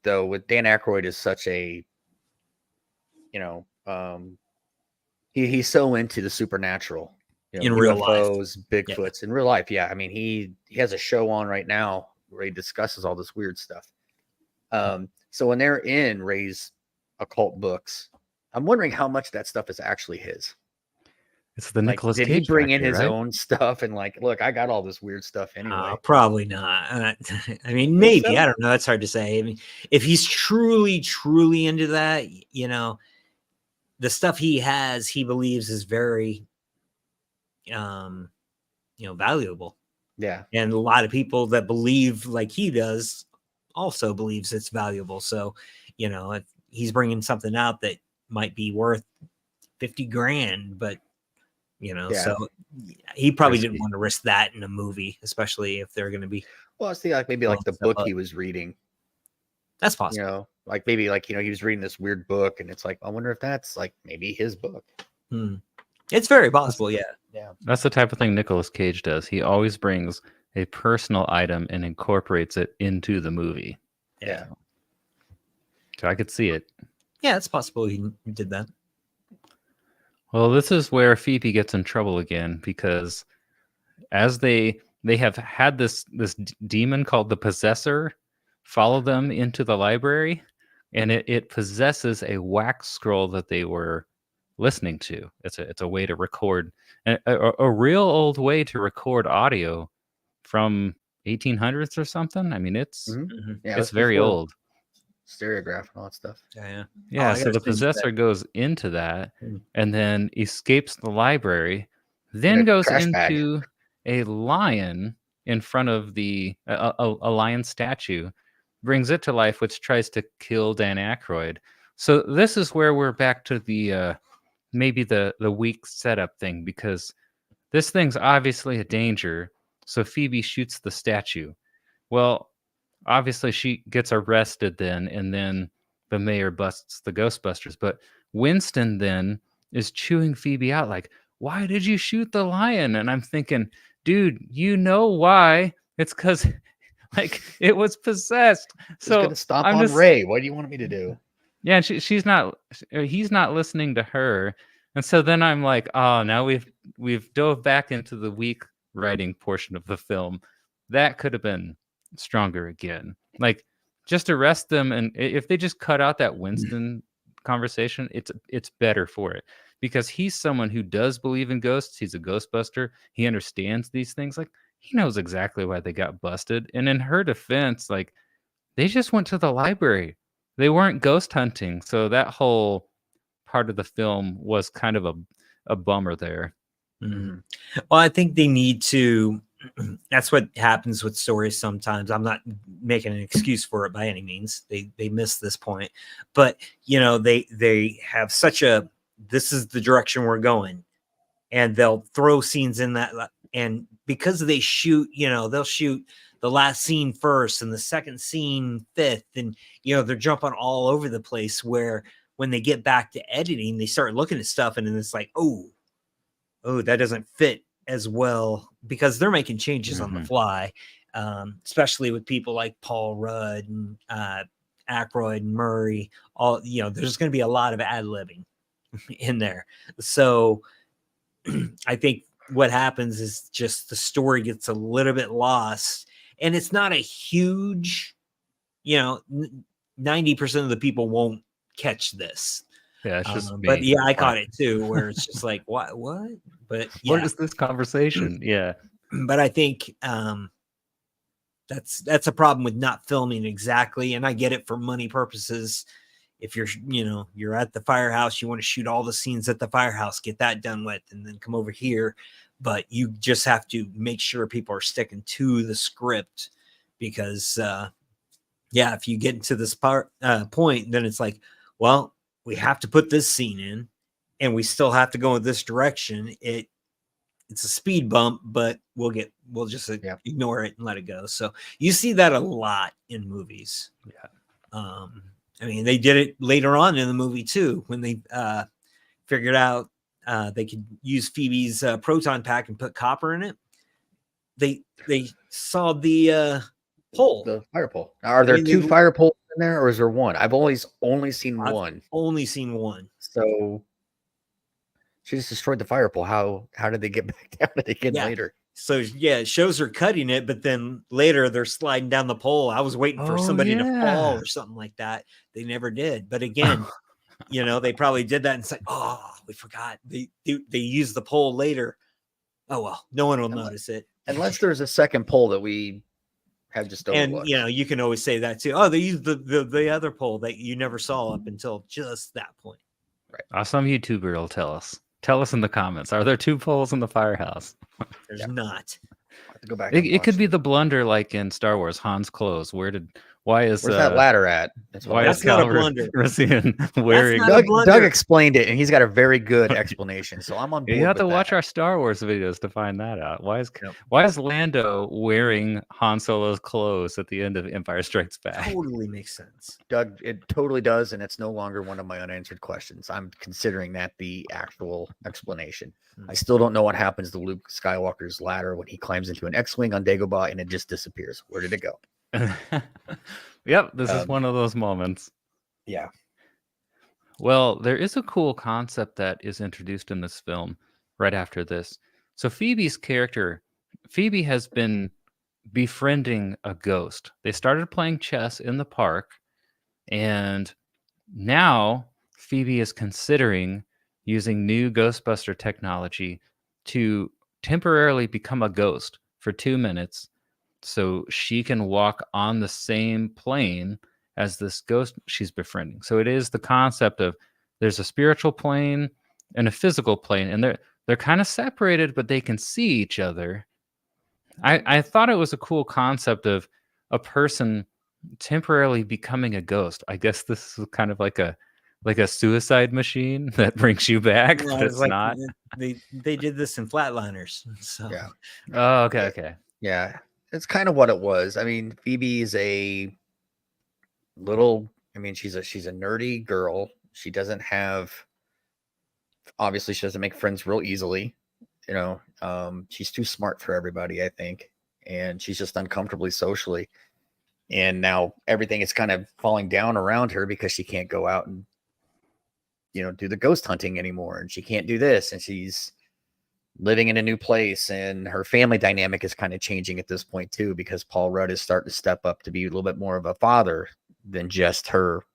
[SPEAKER 2] though, with Dan Aykroyd is such a, he's so into the supernatural,
[SPEAKER 3] In real life.
[SPEAKER 2] UFOs, Bigfoots in real life. Yeah, I mean, he has a show on right now where he discusses all this weird stuff. So when they're in Ray's occult books, I'm wondering how much that stuff is actually his.
[SPEAKER 1] It's the
[SPEAKER 2] Like,
[SPEAKER 1] Nicolas
[SPEAKER 2] did
[SPEAKER 1] Cage
[SPEAKER 2] he bring in
[SPEAKER 1] factor,
[SPEAKER 2] his
[SPEAKER 1] right?
[SPEAKER 2] own stuff and like, look, I got all this weird stuff anyway?
[SPEAKER 3] Probably not. I mean, maybe.
[SPEAKER 2] so?
[SPEAKER 3] I don't know. That's hard to say. I mean, if he's truly into that, the stuff he has, he believes is very, valuable.
[SPEAKER 2] Yeah.
[SPEAKER 3] And a lot of people that believe like he does also believes it's valuable. So, if he's bringing something out that might be worth 50 grand, but so he probably
[SPEAKER 1] Risky.
[SPEAKER 3] didn't want to risk that in a movie, especially if they're going to be.
[SPEAKER 2] Well, I was thinking like maybe like the
[SPEAKER 3] Stuff
[SPEAKER 2] book
[SPEAKER 3] up.
[SPEAKER 2] he was reading,
[SPEAKER 3] That's possible.
[SPEAKER 2] like maybe like, he was reading this weird book and it's like, I wonder if that's like maybe his book.
[SPEAKER 3] It's very possible. Yeah.
[SPEAKER 2] Yeah.
[SPEAKER 1] That's the type of thing Nicolas Cage does. He always brings a personal item and incorporates it into the movie.
[SPEAKER 2] Yeah.
[SPEAKER 1] So I could see it.
[SPEAKER 3] Yeah, it's possible he did that.
[SPEAKER 1] Well, this is where Phoebe gets in trouble again, because as they have had this demon called the Possessor follow them into the library, and it possesses a wax scroll that they were listening to. It's a way to record a real old way to record audio from 1800s or something. I mean, it's
[SPEAKER 2] Yeah,
[SPEAKER 1] it's very
[SPEAKER 2] before
[SPEAKER 1] old.
[SPEAKER 2] Stereograph and all that stuff.
[SPEAKER 1] Yeah,
[SPEAKER 3] I
[SPEAKER 1] so
[SPEAKER 3] gotta
[SPEAKER 1] the
[SPEAKER 3] send you that.
[SPEAKER 1] Possessor goes into that
[SPEAKER 3] Mm.
[SPEAKER 1] and then escapes the library, then
[SPEAKER 2] a
[SPEAKER 1] goes
[SPEAKER 2] trash bag.
[SPEAKER 1] into a lion in front of a lion statue, brings it to life, which tries to kill Dan Aykroyd. So this is where we're back to the maybe the weak setup thing, because this thing's obviously a danger. So Phoebe shoots the statue. Well, obviously she gets arrested then, and then the mayor busts the Ghostbusters. But Winston then is chewing Phoebe out like, why did you shoot the lion? And I'm thinking, dude, you know why? It's because like it was possessed.
[SPEAKER 2] So gonna stomp on Ray. What do you want me to do?
[SPEAKER 1] Yeah, and he's not listening to her. And so then I'm like, oh, now we've dove back into the weak writing portion of the film. That could have been stronger again. Like, just arrest them, and if they just cut out that Winston conversation, it's better for it, because he's someone who does believe in ghosts. He's a Ghostbuster. He understands these things. Like, he knows exactly why they got busted. And in her defense, like, they just went to the library. They weren't ghost hunting. So that whole part of the film was kind of a bummer there.
[SPEAKER 3] Well, I think they need to. That's what happens with stories sometimes. I'm not making an excuse for it by any means. They miss this point, but they have such a, this is the direction we're going, and they'll throw scenes in that, and because they shoot, they'll shoot the last scene first and the second scene fifth, and they're jumping all over the place, where when they get back to editing, they start looking at stuff and then it's like, oh, that doesn't fit as well, because they're making changes on the fly, especially with people like Paul Rudd and Aykroyd and Murray. All there's going to be a lot of ad-libbing in there. So I think what happens is just the story gets a little bit lost, and it's not a huge, 90% of the people won't catch this.
[SPEAKER 1] Yeah, it's just me.
[SPEAKER 3] But yeah, I caught it too, where it's just like, what? But yeah.
[SPEAKER 1] What is this conversation? Yeah.
[SPEAKER 3] But I think that's a problem with not filming exactly. And I get it for money purposes. If you're at the firehouse, you want to shoot all the scenes at the firehouse, get that done with, and then come over here. But you just have to make sure people are sticking to the script, because if you get into this point, then it's like, well, we have to put this scene in, and we still have to go in this direction. It's a speed bump, but we'll just ignore it and let it go. So you see that a lot in movies. Yeah. I mean, they did it later on in the movie too, when they figured out they could use Phoebe's proton pack and put copper in it. They saw the pole,
[SPEAKER 2] the fire pole. Now, are there two fire poles in there, or is there one? I've only seen one.
[SPEAKER 3] Only seen one.
[SPEAKER 2] So she just destroyed the fire pole. How did they get back down it again later?
[SPEAKER 3] So it shows her cutting it, but then later they're sliding down the pole. I was waiting for somebody to fall or something like that. They never did. But again, they probably did that and said, "Oh, we forgot." They used the pole later. Oh well, no one will notice it
[SPEAKER 2] unless there's a second pole that we have just overlooked.
[SPEAKER 3] And you can always say that too. Oh, they used the other pole that you never saw up until just that point.
[SPEAKER 1] Some YouTuber will tell us. Tell us in the comments. Are there 2 poles in the firehouse?
[SPEAKER 3] There's not.
[SPEAKER 2] I have to go back.
[SPEAKER 1] It could be the blunder like in Star Wars, Han's clothes. Where's
[SPEAKER 2] that ladder at?
[SPEAKER 1] Why is
[SPEAKER 3] That's not a
[SPEAKER 1] Cal
[SPEAKER 3] blunder.
[SPEAKER 1] Risian wearing?
[SPEAKER 3] not a blunder.
[SPEAKER 2] Doug explained it, and he's got a very good explanation. So I'm on board.
[SPEAKER 1] You have to
[SPEAKER 2] with
[SPEAKER 1] watch
[SPEAKER 2] that.
[SPEAKER 1] our Star Wars videos to find that out. Why
[SPEAKER 3] Yep.
[SPEAKER 1] is Lando wearing Han Solo's clothes at the end of Empire Strikes Back?
[SPEAKER 3] Totally makes sense.
[SPEAKER 2] Doug, it totally does, and it's no longer one of my unanswered questions. I'm considering that the actual explanation. I still don't know what happens to Luke Skywalker's ladder when he climbs into an X-wing on Dagobah and it just disappears. Where did it go?
[SPEAKER 1] Yep, this is one of those moments.
[SPEAKER 2] Yeah.
[SPEAKER 1] Well, there is a cool concept that is introduced in this film right after this. So Phoebe's character, Phoebe has been befriending a ghost. They started playing chess in the park, and now Phoebe is considering using new Ghostbuster technology to temporarily become a ghost for 2 minutes so she can walk on the same plane as this ghost she's befriending. So it is the concept of there's a spiritual plane and a physical plane, and they're kind of separated, but they can see each other. I thought it was a cool concept of a person temporarily becoming a ghost. I guess this is kind of like a suicide machine that brings you back, but it's like not.
[SPEAKER 3] They did this in Flatliners. So
[SPEAKER 2] Yeah.
[SPEAKER 1] Oh, okay.
[SPEAKER 2] Yeah. It's kind of what it was. I mean, Phoebe is a little, she's a nerdy girl. She doesn't have, obviously she doesn't make friends real easily. She's too smart for everybody, I think. And she's just uncomfortably socially. And now everything is kind of falling down around her because she can't go out and, do the ghost hunting anymore. And she can't do this. And she's living in a new place. And her family dynamic is kind of changing at this point too, because Paul Rudd is starting to step up to be a little bit more of a father than just her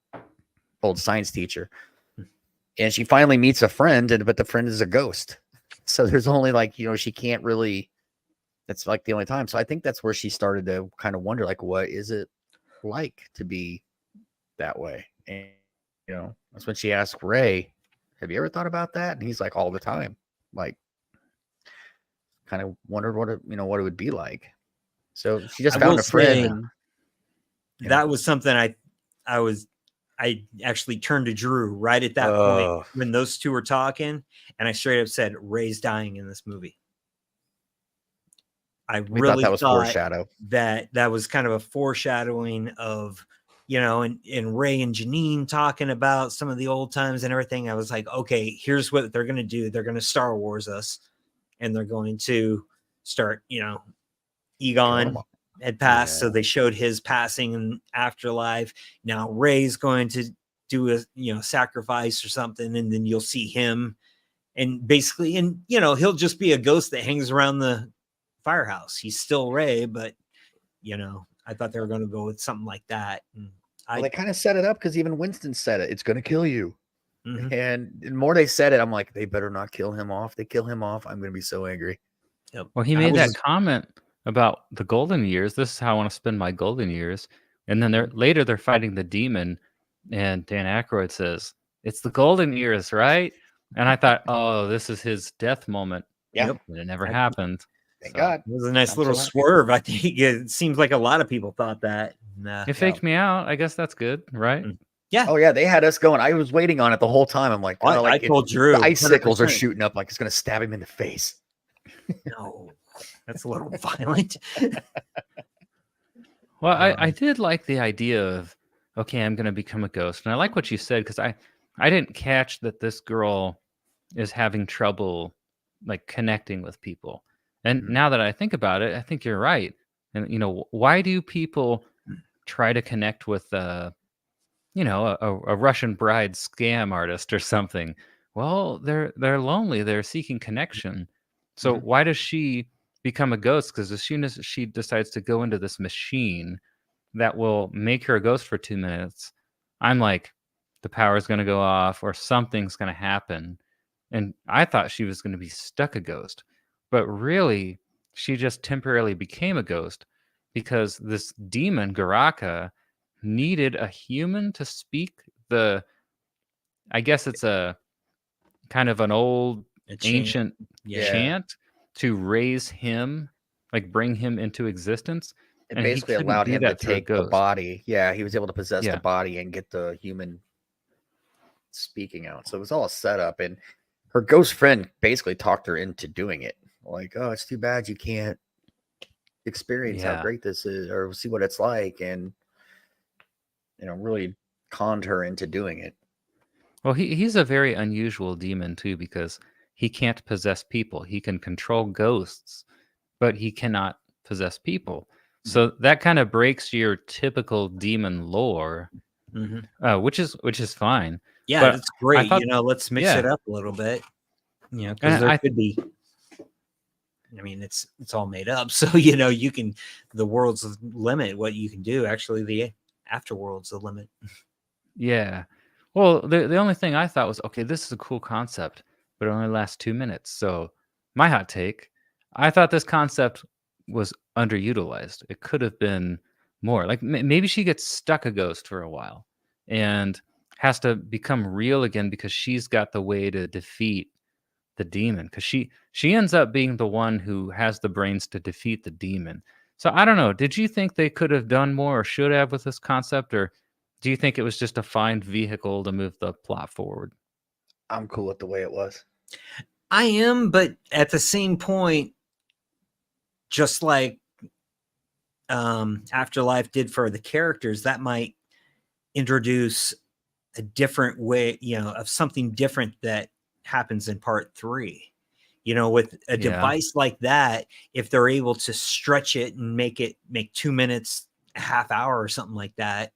[SPEAKER 2] old science teacher. And she finally meets a friend, but the friend is a ghost. So there's only she can't really, that's like the only time. So I think that's where she started to kind of wonder, what is it like to be that way? And, that's when she asked Ray, have you ever thought about that? And he's like, all the time, kind of wondered what it would be like. So she just found a friend.
[SPEAKER 3] That was something I actually turned to Drew right at that point when those two were talking, and I straight up said, Ray's dying in this movie. We really
[SPEAKER 2] thought that was foreshadow.
[SPEAKER 3] That was kind of a foreshadowing of, and Ray and Janine talking about some of the old times and everything. I was like, okay, here's what they're going to do. They're going to Star Wars us, and they're going to start, Egon had passed. So they showed his passing in afterlife. Now Ray's going to do a, sacrifice or something. And then you'll see him and basically, he'll just be a ghost that hangs around the firehouse. He's still Ray, but I thought they were going to go with something like that. And
[SPEAKER 2] they kind of set it up because even Winston said it. It's going to kill you.
[SPEAKER 3] Mm-hmm.
[SPEAKER 2] And the more they said it, I'm like, they better not kill him off. They kill him off, I'm going to be so angry.
[SPEAKER 3] Yep.
[SPEAKER 1] Well, he made that comment about the golden years. This is how I want to spend my golden years. And then later they're fighting the demon, and Dan Aykroyd says, it's the golden years, right? And I thought, oh, this is his death moment.
[SPEAKER 2] Yep.
[SPEAKER 1] And it never happened.
[SPEAKER 2] Thank God.
[SPEAKER 3] It was a nice little swerve. I think it seems like a lot of people thought that.
[SPEAKER 1] It faked me out. I guess that's good, right?
[SPEAKER 3] Yeah.
[SPEAKER 2] Oh, yeah. They had us going. I was waiting on it the whole time. I'm like,
[SPEAKER 3] I told Drew.
[SPEAKER 2] The icicles are shooting up like it's going to stab him in the face.
[SPEAKER 3] No, that's a little violent.
[SPEAKER 1] Well, I did like the idea of, okay, I'm going to become a ghost. And I like what you said, because I didn't catch that this girl is having trouble connecting with people. And now that I think about it, I think you're right. And, why do people try to connect with, a Russian bride scam artist or something? Well, they're lonely. They're seeking connection. So why does she become a ghost? Because as soon as she decides to go into this machine that will make her a ghost for 2 minutes, I'm like, the power's going to go off or something's going to happen. And I thought she was going to be stuck a ghost. But really, she just temporarily became a ghost because this demon, Garaka, needed a human to speak I guess it's a kind of an old
[SPEAKER 3] A chant.
[SPEAKER 1] ancient
[SPEAKER 3] Yeah.
[SPEAKER 1] chant to raise him, like bring him into existence.
[SPEAKER 2] It
[SPEAKER 1] And he
[SPEAKER 2] basically
[SPEAKER 1] couldn't
[SPEAKER 2] allowed
[SPEAKER 1] do
[SPEAKER 2] him to
[SPEAKER 1] that through a
[SPEAKER 2] take the
[SPEAKER 1] ghost.
[SPEAKER 2] body. Yeah, he was able to possess the
[SPEAKER 1] Yeah.
[SPEAKER 2] body and get the human speaking out. So it was all a setup. And her ghost friend basically talked her into doing it. Like, oh, it's too bad you can't experience how
[SPEAKER 1] Yeah.
[SPEAKER 2] great this is or see what it's like. And, really conned her into doing it.
[SPEAKER 1] Well, he's a very unusual demon too, because he can't possess people. He can control ghosts, but he cannot possess people. So that kind of breaks your typical demon lore,
[SPEAKER 3] Mhm.
[SPEAKER 1] which is fine.
[SPEAKER 3] Yeah,
[SPEAKER 1] But
[SPEAKER 3] that's
[SPEAKER 1] I
[SPEAKER 3] great.
[SPEAKER 1] thought,
[SPEAKER 3] Let's mix
[SPEAKER 1] yeah,
[SPEAKER 3] it up a little bit. Because
[SPEAKER 1] and
[SPEAKER 3] there
[SPEAKER 1] I
[SPEAKER 3] could be. I mean, it's all made up, so you can. The world's the limit. What you can do, actually, the afterworld's the limit.
[SPEAKER 1] yeah. Well, the only thing I thought was, okay, this is a cool concept, but it only lasts 2 minutes. So my hot take, I thought this concept was underutilized. It could have been more. Like maybe she gets stuck a ghost for a while and has to become real again because she's got the way to defeat the demon, because she ends up being the one who has the brains to defeat the demon. So I don't know. Did you think they could have done more or should have with this concept, or do you think it was just a fine vehicle to move the plot forward?
[SPEAKER 2] I'm cool with the way it was.
[SPEAKER 3] I am, but at the same point, just like Afterlife did for the characters, that might introduce a different way, of something different that happens in part 3. With a
[SPEAKER 1] Yeah.
[SPEAKER 3] device like that, if they're able to stretch it and make 2 minutes, a half hour or something like that,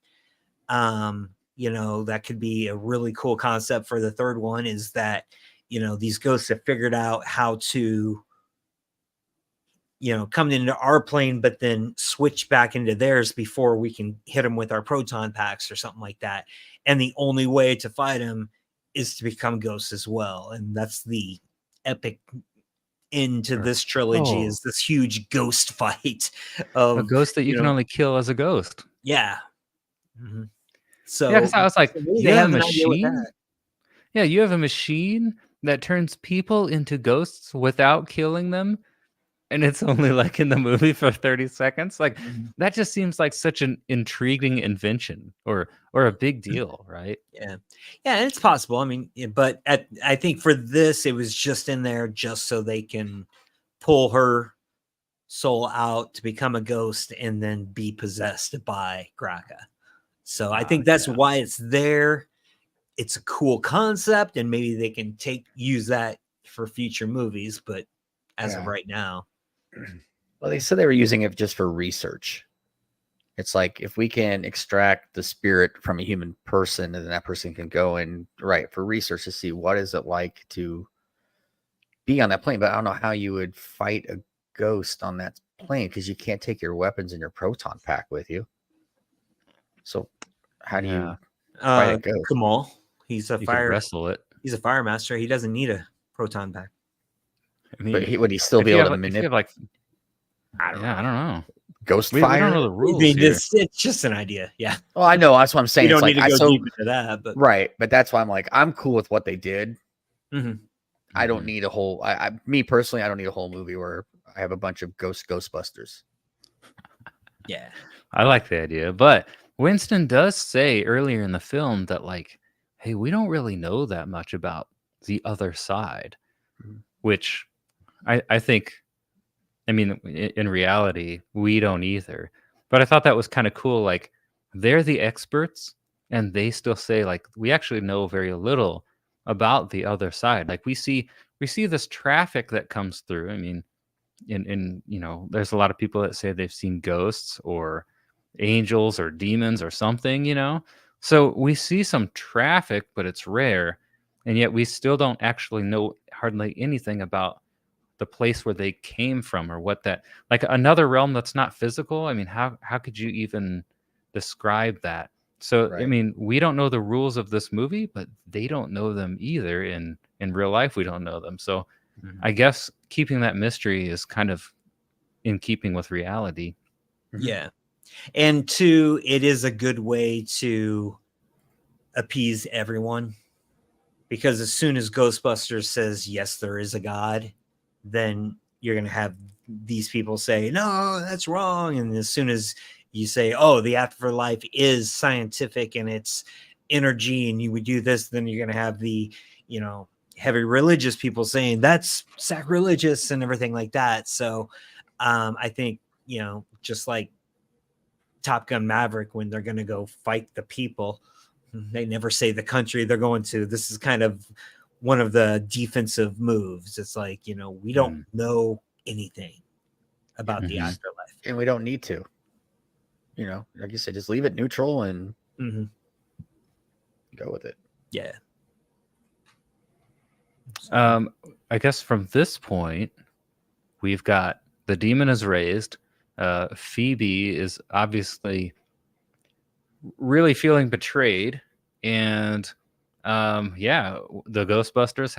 [SPEAKER 3] that could be a really cool concept for the third one, is that, these ghosts have figured out how to, come into our plane, but then switch back into theirs before we can hit them with our proton packs or something like that. And the only way to fight them is to become ghosts as well. And that's the epic end to this trilogy, is this huge ghost fight of
[SPEAKER 1] A ghost that you can only kill as a ghost.
[SPEAKER 3] yeah. So
[SPEAKER 1] Yeah, because I was like,
[SPEAKER 3] maybe
[SPEAKER 1] you
[SPEAKER 3] they
[SPEAKER 1] have a
[SPEAKER 3] have an idea with
[SPEAKER 1] machine?
[SPEAKER 3] that.
[SPEAKER 1] Yeah, you have a machine that turns people into ghosts without killing them, and it's only like in the movie for 30 seconds. Like that just seems like such an intriguing invention or a big deal, right?
[SPEAKER 3] Yeah, and it's possible. I mean, but I think for this, it was just in there just so they can pull her soul out to become a ghost and then be possessed by Graka. So I think that's why it's there. It's a cool concept, and maybe they can use that for future movies. But as of right now,
[SPEAKER 2] Well, they said they were using it just for research. It's like, if we can extract the spirit from a human person, and then that person can go and for research to see what is it like to be on that plane. But I don't know how you would fight a ghost on that plane, because you can't take your weapons and your proton pack with you. So how do you fight a ghost?
[SPEAKER 3] Kamal, he's a
[SPEAKER 1] You could wrestle it.
[SPEAKER 3] He's a fire master. He doesn't need a proton pack.
[SPEAKER 1] I mean,
[SPEAKER 2] But would he still be able to manipulate?
[SPEAKER 1] I don't know.
[SPEAKER 2] Ghost
[SPEAKER 1] We
[SPEAKER 2] fire?
[SPEAKER 1] don't know the rules
[SPEAKER 3] I mean,
[SPEAKER 1] here.
[SPEAKER 3] it's just an idea. Yeah.
[SPEAKER 2] Oh, I know. That's what I'm saying.
[SPEAKER 3] You don't
[SPEAKER 2] It's
[SPEAKER 3] need
[SPEAKER 2] like,
[SPEAKER 3] to go deep into that, but
[SPEAKER 2] right. But that's why I'm like, I'm cool with what they did.
[SPEAKER 3] Mhm.
[SPEAKER 2] I don't need a whole. Me personally, I don't need a whole movie where I have a bunch of Ghostbusters.
[SPEAKER 3] Yeah,
[SPEAKER 1] I like the idea, but Winston does say earlier in the film that, like, hey, we don't really know that much about the other side, which I think, I mean, in reality, we don't either. But I thought that was kind of cool. Like, they're the experts, and they still say, like, we actually know very little about the other side. Like, we see this traffic that comes through. I mean, in there's a lot of people that say they've seen ghosts or angels or demons or something. So we see some traffic, but it's rare, and yet we still don't actually know hardly anything about the place where they came from, or what that, like, another realm that's not physical. I mean, how could you even describe that? So I mean, we don't know the rules of this movie, but they don't know them either. In real life, we don't know them. So I guess keeping that mystery is kind of in keeping with reality.
[SPEAKER 3] Yeah. And two, it is a good way to appease everyone. because as soon as Ghostbusters says, yes, there is a God, then you're going to have these people say, no, that's wrong. And as soon as you say, oh, the afterlife is scientific and it's energy and you would do this, then you're going to have the, heavy religious people saying that's sacrilegious and everything like that. So I think, just like Top Gun Maverick, when they're going to go fight the people, they never say the country they're going to. This is kind of one of the defensive moves. It's like, we don't know anything about the afterlife.
[SPEAKER 2] And we don't need to. Like you said, just leave it neutral and go with it.
[SPEAKER 3] Yeah.
[SPEAKER 1] I guess from this point, we've got the demon is raised. Phoebe is obviously really feeling betrayed, and the Ghostbusters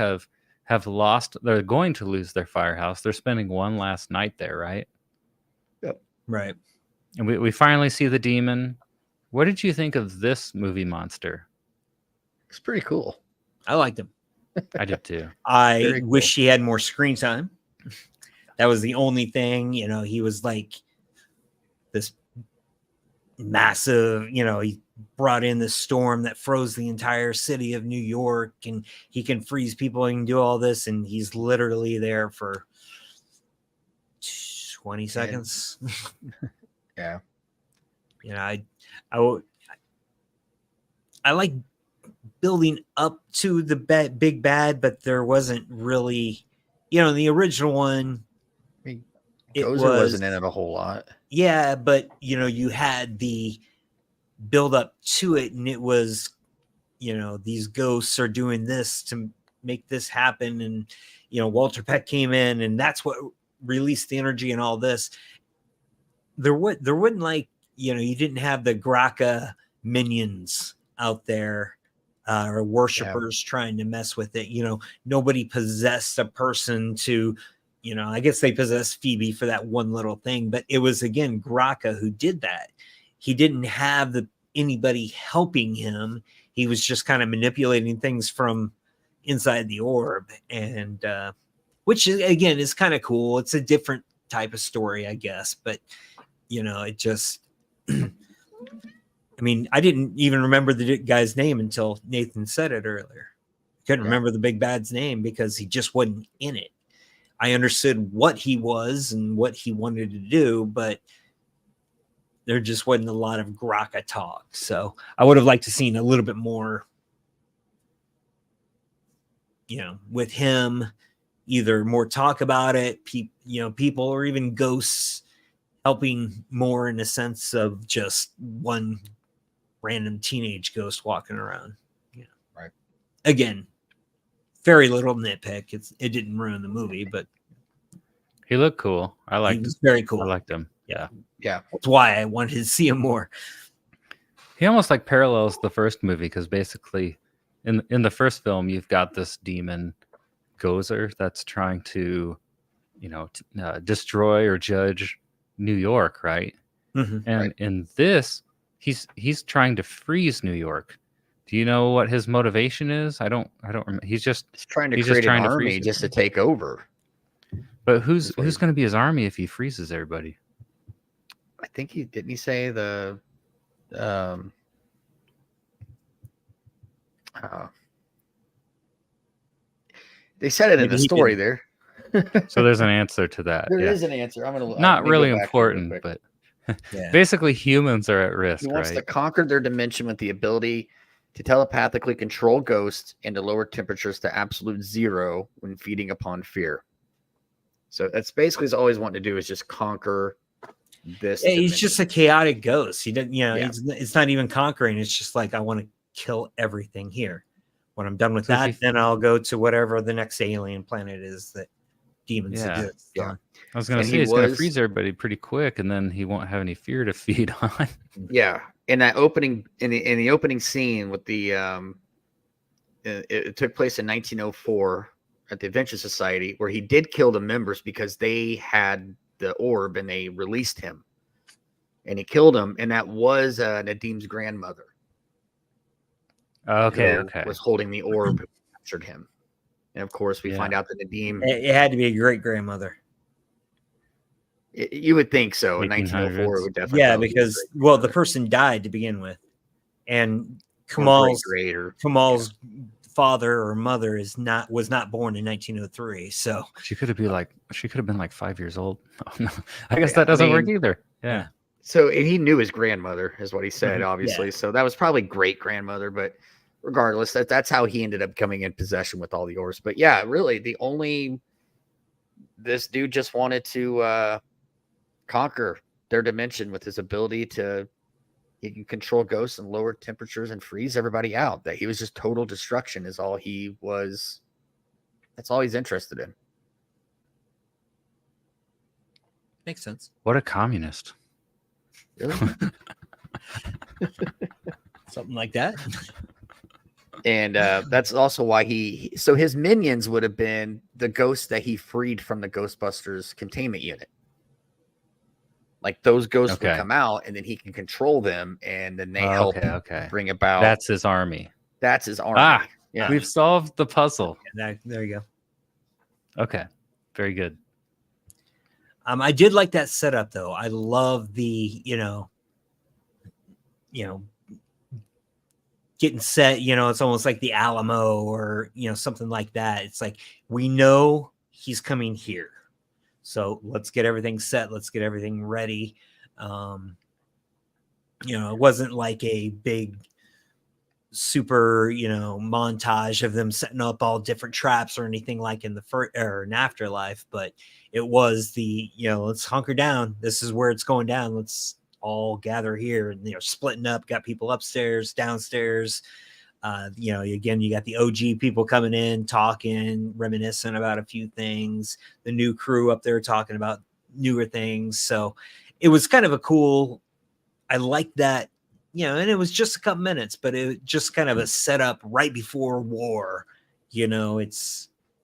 [SPEAKER 1] have lost. They're going to lose their firehouse. They're spending one last night there, right?
[SPEAKER 2] Yep.
[SPEAKER 3] Right.
[SPEAKER 1] And we finally see the demon. What did you think of this movie monster?
[SPEAKER 2] It's pretty cool.
[SPEAKER 3] I liked him.
[SPEAKER 1] I did too.
[SPEAKER 3] I wish he had more screen time. That was the only thing. He was like this massive, he brought in this storm that froze the entire city of New York, and he can freeze people and do all this, and he's literally there for 20 seconds.
[SPEAKER 2] Yeah.
[SPEAKER 3] I like building up to the big bad, but there wasn't really, the original one,
[SPEAKER 2] Gozer wasn't in it a whole lot.
[SPEAKER 3] Yeah, but you had the build up to it, and it was, these ghosts are doing this to make this happen, and Walter Peck came in, and that's what released the energy and all this. There wouldn't like, you didn't have the Graka minions out there or worshipers trying to mess with it. Nobody possessed a person to, I guess they possessed Phoebe for that one little thing, but it was again Graka who did that. He didn't have anybody helping him. He was just kind of manipulating things from inside the orb, and which again is kind of cool. It's a different type of story, I guess, but it just I mean, I didn't even remember the guy's name until Nathan said it earlier. Couldn't remember the big bad's name because he just wasn't in it. I understood what he was and what he wanted to do, but there just wasn't a lot of Graka talk. So I would have liked to seen a little bit more, with him, either more talk about it, people or even ghosts helping more in a sense of just one random teenage ghost walking around.
[SPEAKER 2] Right.
[SPEAKER 3] Again, very little nitpick. It didn't ruin the movie, but
[SPEAKER 1] he looked cool. I liked him.
[SPEAKER 3] He was very cool.
[SPEAKER 1] I liked him.
[SPEAKER 3] Yeah.
[SPEAKER 2] That's
[SPEAKER 3] why I wanted to see him more.
[SPEAKER 1] He almost like parallels the first movie, because basically in the first film you've got this demon Gozer that's trying to destroy or judge New York, right?
[SPEAKER 3] Mm-hmm.
[SPEAKER 1] And in this, he's trying to freeze New York. Do you know what his motivation is? I don't remember. He's
[SPEAKER 2] trying to create an army just to take over.
[SPEAKER 1] But who's going to be his army if he freezes everybody?
[SPEAKER 2] I think he say the they said it in the story there.
[SPEAKER 1] So there's an answer to that.
[SPEAKER 2] There is an answer. I'm gonna
[SPEAKER 1] not really important, but basically humans are at risk.
[SPEAKER 2] He wants to conquer their dimension with the ability to telepathically control ghosts and to lower temperatures to absolute zero when feeding upon fear. So that's basically he's always wanting to do, is just conquer this.
[SPEAKER 3] Yeah, he's just a chaotic ghost. He doesn't, it's not even conquering. It's just like, I want to kill everything here. When I'm done with that, then I'll go to whatever the next alien planet is that demons exist.
[SPEAKER 2] Yeah.
[SPEAKER 1] I was going to say he's going to freeze everybody pretty quick, and then he won't have any fear to feed on.
[SPEAKER 2] Yeah, in that opening, in the opening scene with the, it took place in 1904 at the Adventure Society, where he did kill the members because they had the orb and they released him, and he killed him, and that was Nadim's grandmother.
[SPEAKER 1] Okay.
[SPEAKER 2] Was holding the orb captured him. And of course, we find out that Nadim.
[SPEAKER 3] It had to be a great grandmother.
[SPEAKER 2] You would think so. In 1904, it would definitely.
[SPEAKER 3] Because the person died to begin with, and Kamal's father or mother was not born in 1903. So
[SPEAKER 1] she could have been like 5 years old. Oh, no. I guess that doesn't work either. Yeah.
[SPEAKER 2] So, and he knew his grandmother, is what he said, obviously. Yeah. So that was probably great grandmother, but regardless, that's how he ended up coming in possession with all the orbs. But yeah, really, this dude just wanted to conquer their dimension with his ability he can control ghosts and lower temperatures and freeze everybody out. That he was just total destruction is all he was. That's all he's interested in.
[SPEAKER 3] Makes sense.
[SPEAKER 1] What a communist.
[SPEAKER 2] Really?
[SPEAKER 3] Something like that.
[SPEAKER 2] And that's also why so his minions would have been the ghosts that he freed from the Ghostbusters containment unit. Like those ghosts would come out, and then he can control them, and then they help bring about.
[SPEAKER 1] That's his army.
[SPEAKER 2] That's his army.
[SPEAKER 1] Yeah. We've solved the puzzle.
[SPEAKER 3] There you go.
[SPEAKER 1] Okay, very good.
[SPEAKER 3] I did like that setup, though. I love the getting set. It's almost like the Alamo or something like that. It's like we know he's coming here. So let's get everything set. Let's get everything ready. It wasn't like a big super, montage of them setting up all different traps or anything like in in Afterlife, but it was let's hunker down. This is where it's going down. Let's all gather here and, splitting up, got people upstairs, downstairs. Again, you got the OG people coming in, talking, reminiscing about a few things, the new crew up there talking about newer things. So it was kind of I like that, and it was just a couple minutes, but it just kind of a setup right before war. What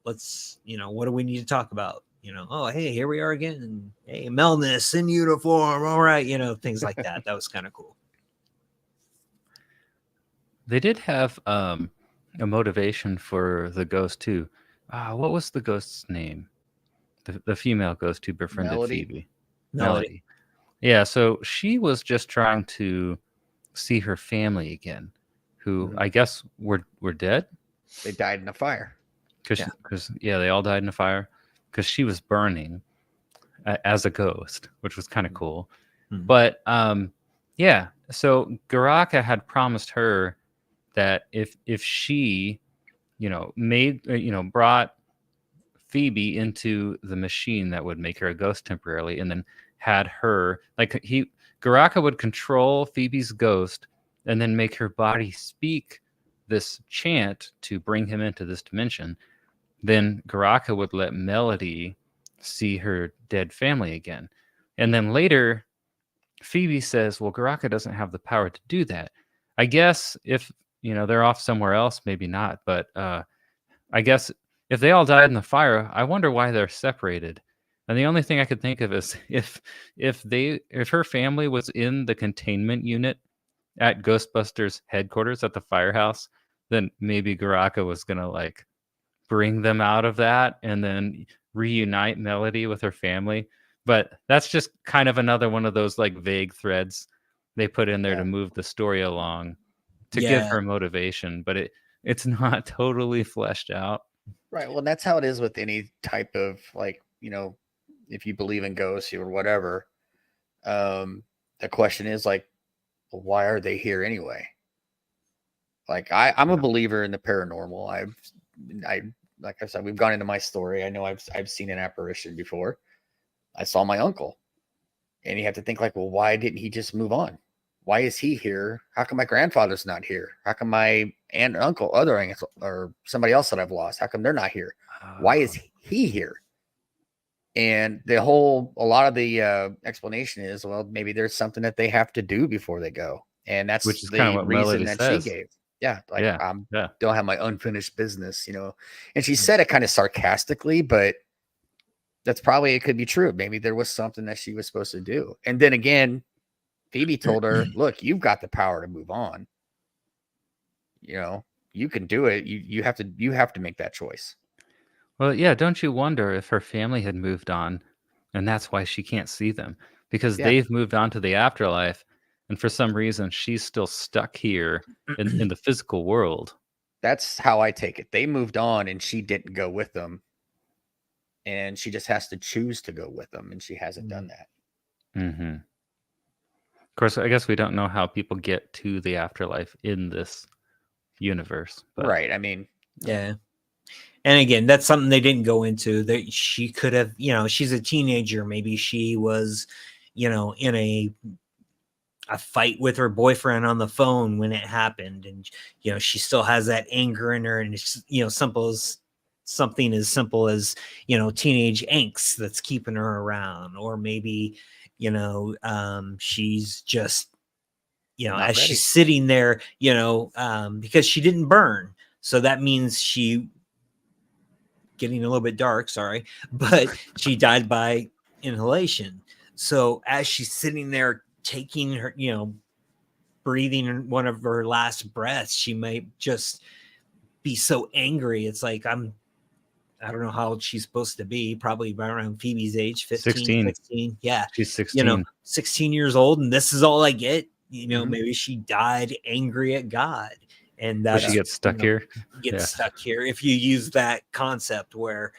[SPEAKER 3] do we need to talk about? Oh, hey, here we are again. And, hey, Melness in uniform. All right. Things like that. That was kind of cool.
[SPEAKER 1] They did have a motivation for the ghost too. What was the ghost's name? The female ghost who befriended Phoebe. Melody. Yeah, so she was just trying to see her family again, who I guess were dead.
[SPEAKER 2] They died in a fire.
[SPEAKER 1] Because they all died in a fire. Because she was burning as a ghost, which was kind of cool. Mm-hmm. But so Garaka had promised her that if she, brought Phoebe into the machine that would make her a ghost temporarily, and then had her, Garaka would control Phoebe's ghost and then make her body speak this chant to bring him into this dimension. Then Garaka would let Melody see her dead family again. And then later, Phoebe says, well, Garaka doesn't have the power to do that. I guess if they're off somewhere else, maybe not. But I guess if they all died in the fire, I wonder why they're separated. And the only thing I could think of is if her family was in the containment unit at Ghostbusters headquarters at the firehouse, then maybe Garaka was gonna bring them out of that and then reunite Melody with her family. But that's just kind of another one of those vague threads they put in there to move the story along, to give her motivation, but it's not totally fleshed out.
[SPEAKER 2] Right. Well, that's how it is with any type of if you believe in ghosts or whatever. The question is why are they here anyway? I'm a believer in the paranormal. Like I said, we've gone into my story. I know I've seen an apparition before. I saw my uncle, and you have to think well, why didn't he just move on? Why is he here? How come my grandfather's not here? How come my aunt and uncle, other aunts, or somebody else that I've lost, how come they're not here? Why is he here? And a lot of the explanation is, well, maybe there's something that they have to do before they go. And that's
[SPEAKER 1] which is kind of what
[SPEAKER 2] reason
[SPEAKER 1] Melody
[SPEAKER 2] that
[SPEAKER 1] says.
[SPEAKER 2] She gave. Yeah. Don't have my unfinished business, and she said it kind of sarcastically, but that's probably, it could be true. Maybe there was something that she was supposed to do. And then again, Phoebe told her, look, you've got the power to move on. You you can do it. You have to make that choice.
[SPEAKER 1] Well, yeah, don't you wonder if her family had moved on and that's why she can't see them? Because
[SPEAKER 2] Yeah.
[SPEAKER 1] they've moved on to the afterlife, and for some reason she's still stuck here in the physical world.
[SPEAKER 2] That's how I take it. They moved on and she didn't go with them. And she just has to choose to go with them, and she hasn't done that.
[SPEAKER 1] Mm-hmm. Of course, I guess we don't know how people get to the afterlife in this universe. But
[SPEAKER 2] Right. I mean,
[SPEAKER 3] Yeah. And again, that's something they didn't go into. That she could have, she's a teenager. Maybe she was, in a fight with her boyfriend on the phone when it happened, and she still has that anger in her, and it's something as simple as teenage angst that's keeping her around, or maybe she's just
[SPEAKER 2] not
[SPEAKER 3] as
[SPEAKER 2] ready.
[SPEAKER 3] she's sitting there, because she didn't burn, so that means she getting a little bit dark, sorry, but she died by inhalation. So as she's sitting there taking her, breathing one of her last breaths, she might just be so angry. It's like, I don't know how old she's supposed to be, probably around Phoebe's age, 15, 16. Yeah.
[SPEAKER 1] She's 16.
[SPEAKER 3] 16 years old, and this is all I get.
[SPEAKER 2] Mhm.
[SPEAKER 3] Maybe she died angry at God. And
[SPEAKER 1] But she gets stuck here.
[SPEAKER 3] Stuck here. If you use that concept where,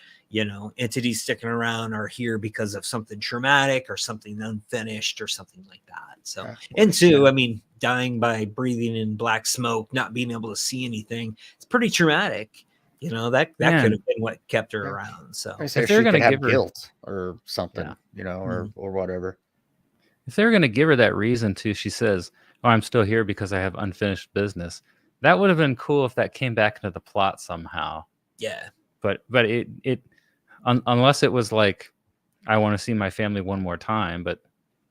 [SPEAKER 3] entities sticking around are here because of something traumatic or something unfinished or something like that. So,
[SPEAKER 2] Yeah.
[SPEAKER 3] and two, I mean, dying by breathing in black smoke, not being able to see anything, it's pretty traumatic. That
[SPEAKER 1] Man.
[SPEAKER 3] could have been what kept her
[SPEAKER 2] Yeah.
[SPEAKER 3] around. So
[SPEAKER 2] I say
[SPEAKER 1] If they're
[SPEAKER 2] she
[SPEAKER 1] gonna
[SPEAKER 2] could have
[SPEAKER 1] give her-
[SPEAKER 2] guilt or something,
[SPEAKER 1] Yeah.
[SPEAKER 2] or whatever.
[SPEAKER 1] If they were going to give her that reason too, she says, "Oh, I'm still here because I have unfinished business." That would have been cool if that came back into the plot somehow.
[SPEAKER 3] yeah.
[SPEAKER 1] But it unless it was like, I want to see my family one more time, but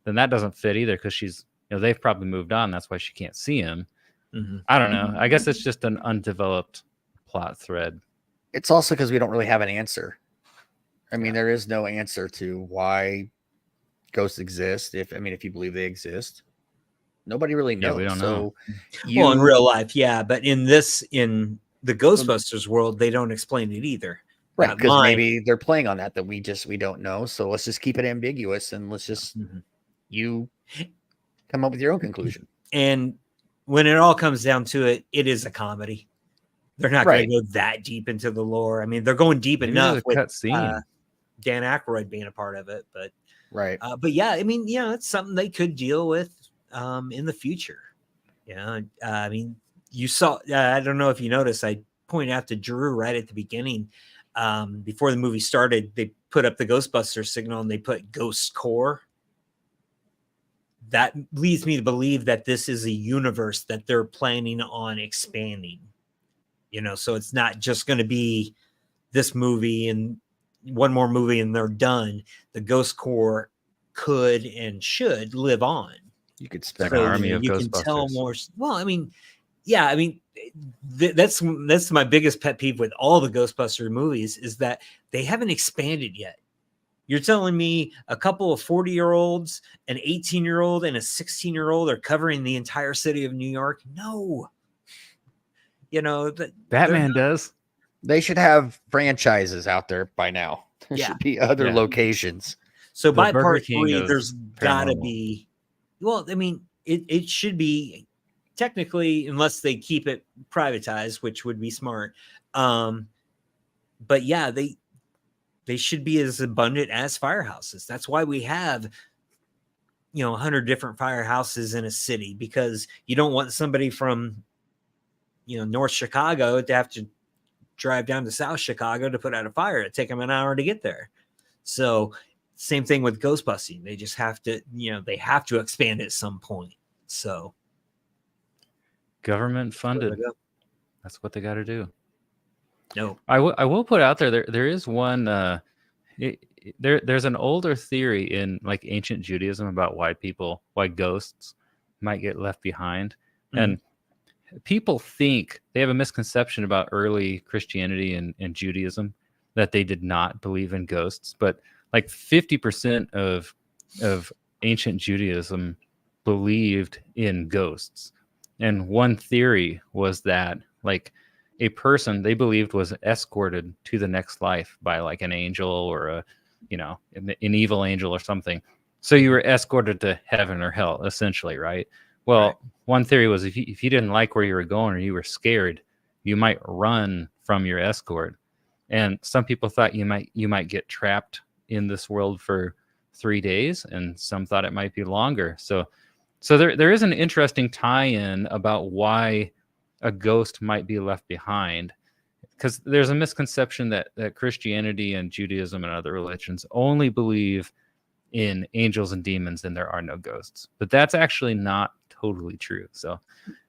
[SPEAKER 1] then that doesn't fit either, because she's, they've probably moved on. That's why she can't see him.
[SPEAKER 3] Mhm.
[SPEAKER 1] I don't know. I guess it's just an undeveloped plot thread.
[SPEAKER 2] It's also because we don't really have an answer. I mean,
[SPEAKER 1] Yeah.
[SPEAKER 2] there is no answer to why ghosts exist. If you believe they exist, nobody really knows.
[SPEAKER 1] Yeah, we don't know.
[SPEAKER 3] Well, in real life, yeah, but in the Ghostbusters world, they don't explain it either.
[SPEAKER 2] right,
[SPEAKER 3] Not
[SPEAKER 2] because
[SPEAKER 3] mine.
[SPEAKER 2] maybe they're playing on that we don't know. So let's just keep it ambiguous, and let's just
[SPEAKER 3] Mhm.
[SPEAKER 2] you come up with your own conclusion.
[SPEAKER 3] And when it all comes down to it, it is a comedy. They're not
[SPEAKER 2] Right.
[SPEAKER 3] going to go that deep into the lore. I mean, they're going deep
[SPEAKER 1] Maybe
[SPEAKER 3] enough
[SPEAKER 1] there's a
[SPEAKER 3] with
[SPEAKER 1] cut scene.
[SPEAKER 3] Dan Aykroyd being a part of it, but
[SPEAKER 2] Right.
[SPEAKER 3] yeah, I mean, it's something they could deal with in the future. I mean, you saw. I don't know if you noticed. I pointed out to Drew right at the beginning, before the movie started. They put up the Ghostbusters signal and they put Ghost Core. That leads me to believe that this is a universe that they're planning on expanding. So it's not just going to be this movie and one more movie and they're done. The Ghost Core could and should live on.
[SPEAKER 2] You could
[SPEAKER 1] Like
[SPEAKER 2] spec
[SPEAKER 1] an army of
[SPEAKER 3] you can tell
[SPEAKER 1] Ghostbusters.
[SPEAKER 3] more. Well, I mean, yeah, I mean, that's my biggest pet peeve with all the Ghostbuster movies is that they haven't expanded yet. You're telling me a couple of 40-year-olds, an 18-year-old, and a 16-year-old are covering the entire city of New York? No.
[SPEAKER 1] Batman does.
[SPEAKER 2] They should have franchises out there by now. There
[SPEAKER 3] Yeah.
[SPEAKER 2] should be other
[SPEAKER 1] Yeah.
[SPEAKER 2] locations.
[SPEAKER 3] So
[SPEAKER 1] The
[SPEAKER 3] by
[SPEAKER 1] Burger
[SPEAKER 3] part
[SPEAKER 1] King
[SPEAKER 3] 3,
[SPEAKER 1] of
[SPEAKER 3] there's got to
[SPEAKER 1] paranormal.
[SPEAKER 3] be. Well, I mean, it should be technically, unless they keep it privatized, which would be smart. But yeah, they should be as abundant as firehouses. That's why we have 100 different firehouses in a city, because you don't want somebody from North Chicago to have to drive down to South Chicago to put out a fire. It'd take them an hour to get there. So same thing with Ghostbusting. They just have to, they have to expand at some point. So
[SPEAKER 1] Government funded. That's what they got to do.
[SPEAKER 3] No,
[SPEAKER 1] I will put out there is one there's an older theory in like ancient Judaism about why ghosts might get left behind. And people think they have a misconception about early Christianity and Judaism, that they did not believe in ghosts, but like 50% of ancient Judaism believed in ghosts. And one theory was that like a person they believed was escorted to the next life by like an angel or a, an evil angel or something. So you were escorted to heaven or hell, essentially, right? Well,
[SPEAKER 3] Right.
[SPEAKER 1] one theory was if you didn't like where you were going or you were scared, you might run from your escort. And some people thought you might get trapped in this world for 3 days, and some thought it might be longer. So there is an interesting tie-in about why a ghost might be left behind, because there's a misconception that Christianity and Judaism and other religions only believe in angels and demons and there are no ghosts. But that's actually not totally true. So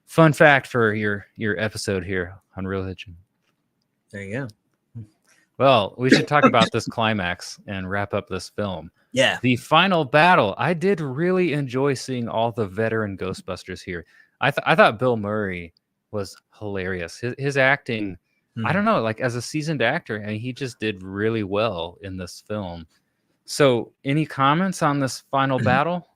[SPEAKER 1] fun fact for your episode here on religion.
[SPEAKER 3] There you go.
[SPEAKER 1] Well, we should talk about this climax and wrap up this film.
[SPEAKER 3] Yeah.
[SPEAKER 1] The final battle. I did really enjoy seeing all the veteran Ghostbusters here. I thought Bill Murray was hilarious. His acting, I don't know, like as a seasoned actor, and he just did really well in this film. So, any comments on this final battle?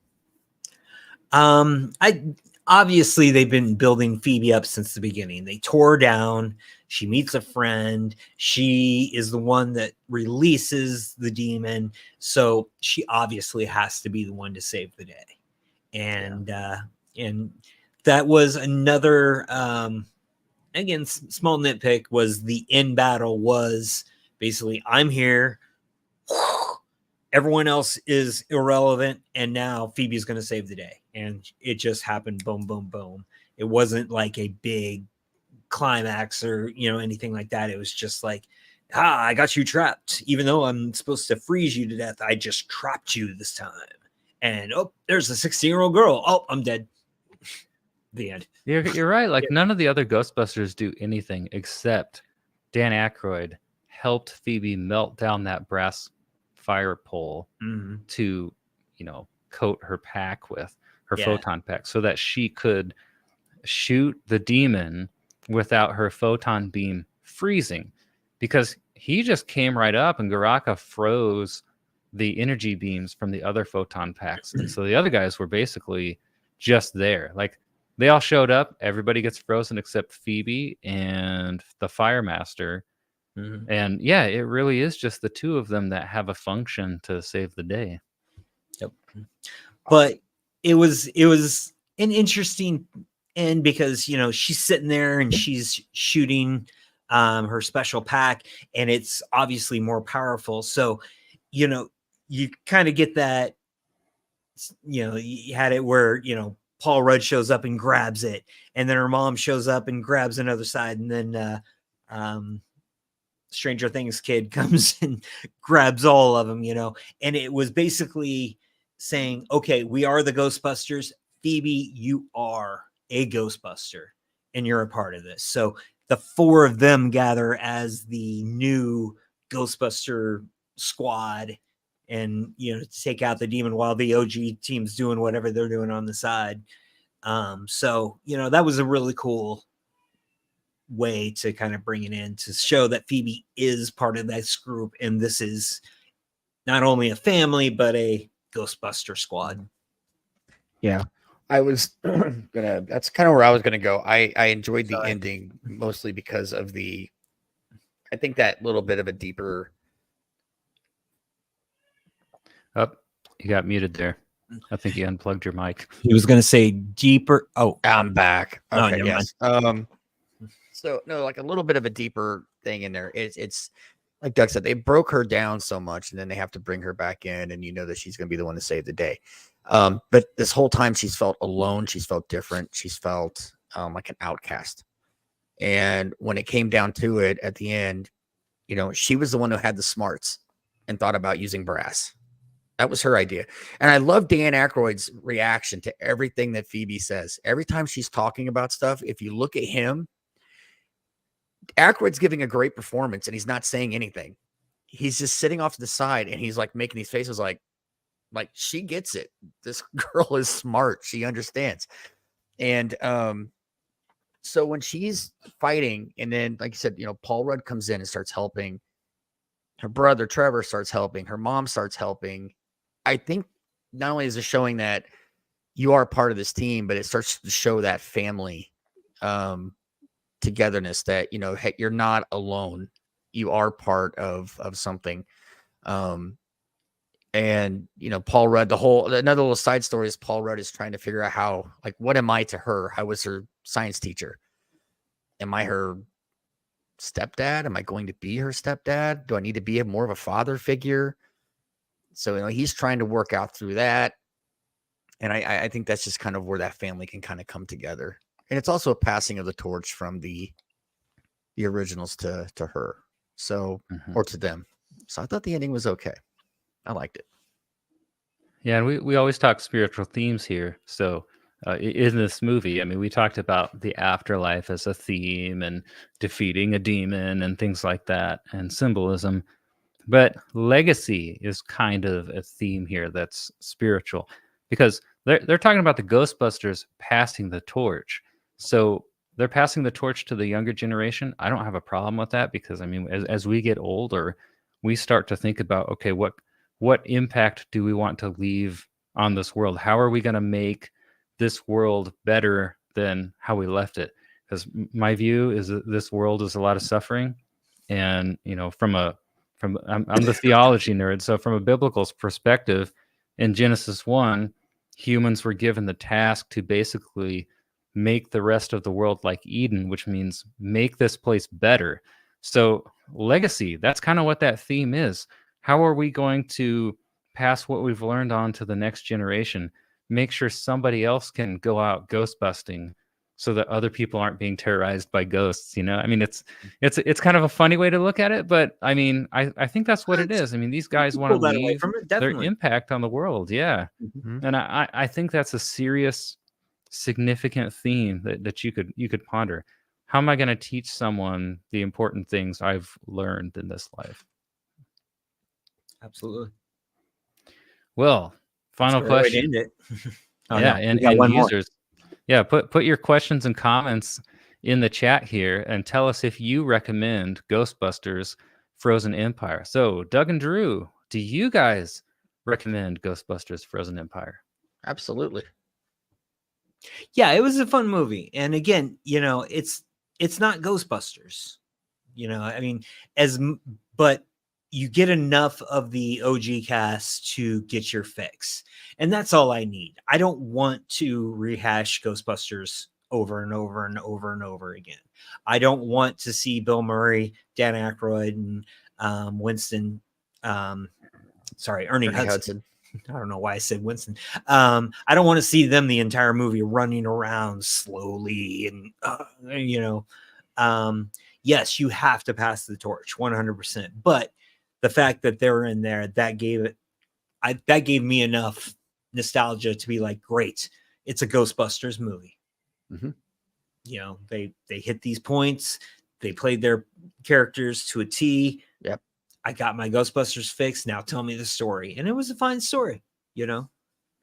[SPEAKER 3] Obviously they've been building Phoebe up since the beginning. They tore her down. She meets a friend. She is the one that releases the demon. So she obviously has to be the one to save the day. And that was another, again, small nitpick was the end battle was basically, I'm here. Everyone else is irrelevant. And now Phoebe's going to save the day. And it just happened. Boom, boom, boom. It wasn't like a big climax or anything like that. It was just like, I got you trapped, even though I'm supposed to freeze you to death. I just trapped you this time. And there's a 16-year-old girl. I'm dead. The end.
[SPEAKER 1] You're right. Like none of the other Ghostbusters do anything except Dan Aykroyd helped Phoebe melt down that brass fire pole to coat her pack with her photon pack so that she could shoot the demon without her photon beam freezing, because he just came right up and Garaka froze the energy beams from the other photon packs. And so the other guys were basically just there. Like they all showed up. Everybody gets frozen except Phoebe and the Fire Master. And yeah, it really is just the two of them that have a function to save the day.
[SPEAKER 3] Yep. But it was an interesting end because she's sitting there and she's shooting her special pack, and it's obviously more powerful. So you kind of get that. You had it where Paul Rudd shows up and grabs it, and then her mom shows up and grabs another side, and then Stranger Things kid comes and grabs all of them, and it was basically saying, okay, we are the Ghostbusters. Phoebe, you are a Ghostbuster and you're a part of this. So the four of them gather as the new Ghostbuster squad and, to take out the demon while the OG team's doing whatever they're doing on the side. So, that was a really cool way to kind of bring it in to show that Phoebe is part of this group. And this is not only a family, but a Ghostbuster squad.
[SPEAKER 2] Yeah. I was that's kind of where I was gonna go. I enjoyed the ending mostly because of I think that little bit of a deeper.
[SPEAKER 1] Oh, you got muted there. I think you unplugged your mic.
[SPEAKER 3] He was gonna say deeper. Oh,
[SPEAKER 2] I'm back. Okay,
[SPEAKER 3] no,
[SPEAKER 2] yes. So no, like a little bit of a deeper thing in there. It's like Doug said, they broke her down so much, and then they have to bring her back in, and that she's gonna be the one to save the day. But this whole time she's felt alone. She's felt different. She's felt like an outcast. And when it came down to it at the end, she was the one who had the smarts and thought about using brass. That was her idea. And I love Dan Aykroyd's reaction to everything that Phoebe says. Every time she's talking about stuff, if you look at him, Aykroyd's giving a great performance and he's not saying anything. He's just sitting off to the side and he's like making these faces like she gets it. This girl is smart. She understands. And so when she's fighting, and then like you said, Paul Rudd comes in and starts helping. Her brother Trevor starts helping. Her mom starts helping. I think not only is it showing that you are part of this team, but it starts to show that family togetherness that, you know, hey, you're not alone. You are part of something. And, you know, Paul Rudd, another little side story is Paul Rudd is trying to figure out how, like, what am I to her? I was her science teacher. Am I her stepdad? Am I going to be her stepdad? Do I need to be more of a father figure? So, you know, he's trying to work out through that. And I think that's just kind of where that family can kind of come together. And it's also a passing of the torch from the originals to her. So, or to them. So I thought the ending was okay. I liked it.
[SPEAKER 1] Yeah, and we always talk spiritual themes here. So in this movie, I mean, we talked about the afterlife as a theme and defeating a demon and things like that and symbolism. But legacy is kind of a theme here that's spiritual because they're talking about the Ghostbusters passing the torch. So they're passing the torch to the younger generation. I don't have a problem with that because, I mean, as we get older, we start to think about, okay, what impact do we want to leave on this world? How are we going to make this world better than how we left it? Because my view is that this world is a lot of suffering. And, you know, I'm the theology nerd. So from a biblical perspective, in Genesis 1, humans were given the task to basically make the rest of the world like Eden, which means make this place better. So legacy, that's kind of what that theme is. How are we going to pass what we've learned on to the next generation? Make sure somebody else can go out ghost busting so that other people aren't being terrorized by ghosts. You know, I mean, it's kind of a funny way to look at it, but I mean, I think that's what it is. I mean, these guys want to leave their impact on the world. Yeah. And I think that's a serious, significant theme that you could ponder. How am I going to teach someone the important things I've learned in this life?
[SPEAKER 3] Absolutely.
[SPEAKER 1] Well, final question. Yeah, and users, yeah, put your questions and comments in the chat here and tell us if you recommend Ghostbusters Frozen Empire. So, Doug and Drew, do you guys recommend Ghostbusters Frozen Empire?
[SPEAKER 2] Absolutely.
[SPEAKER 3] Yeah, it was a fun movie. And again, you know, it's not Ghostbusters. You know, I mean, but you get enough of the OG cast to get your fix. And that's all I need. I don't want to rehash Ghostbusters over and over and over and over again. I don't want to see Bill Murray, Dan Aykroyd, and Ernie Hudson. I don't know why I said Winston. I don't want to see them the entire movie running around slowly and, yes, you have to pass the torch 100%. But the fact that they were in there, that gave me enough nostalgia to be like, great, it's a Ghostbusters movie.
[SPEAKER 2] Mm-hmm.
[SPEAKER 3] You know, they hit these points, they played their characters to a T.
[SPEAKER 2] Yep.
[SPEAKER 3] I got my Ghostbusters fix. Now tell me the story. And it was a fine story. You know,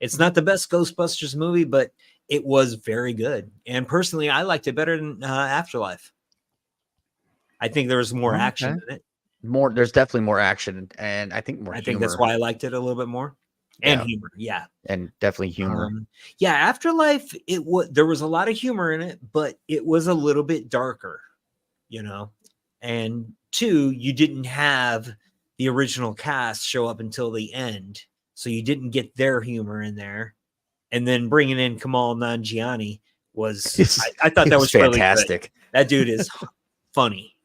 [SPEAKER 3] it's not the best Ghostbusters movie, but it was very good. And personally, I liked it better than Afterlife. I think there was more action in it.
[SPEAKER 2] There's definitely more action, and I think more humor. I think
[SPEAKER 3] that's why I liked it a little bit more. And humor, yeah.
[SPEAKER 2] And definitely humor.
[SPEAKER 3] Afterlife, there was a lot of humor in it, but it was a little bit darker, you know. And 2, you didn't have the original cast show up until the end, so you didn't get their humor in there. And then bringing in Kamal Nanjiani I thought that was
[SPEAKER 2] fantastic.
[SPEAKER 3] Really good. That dude is funny.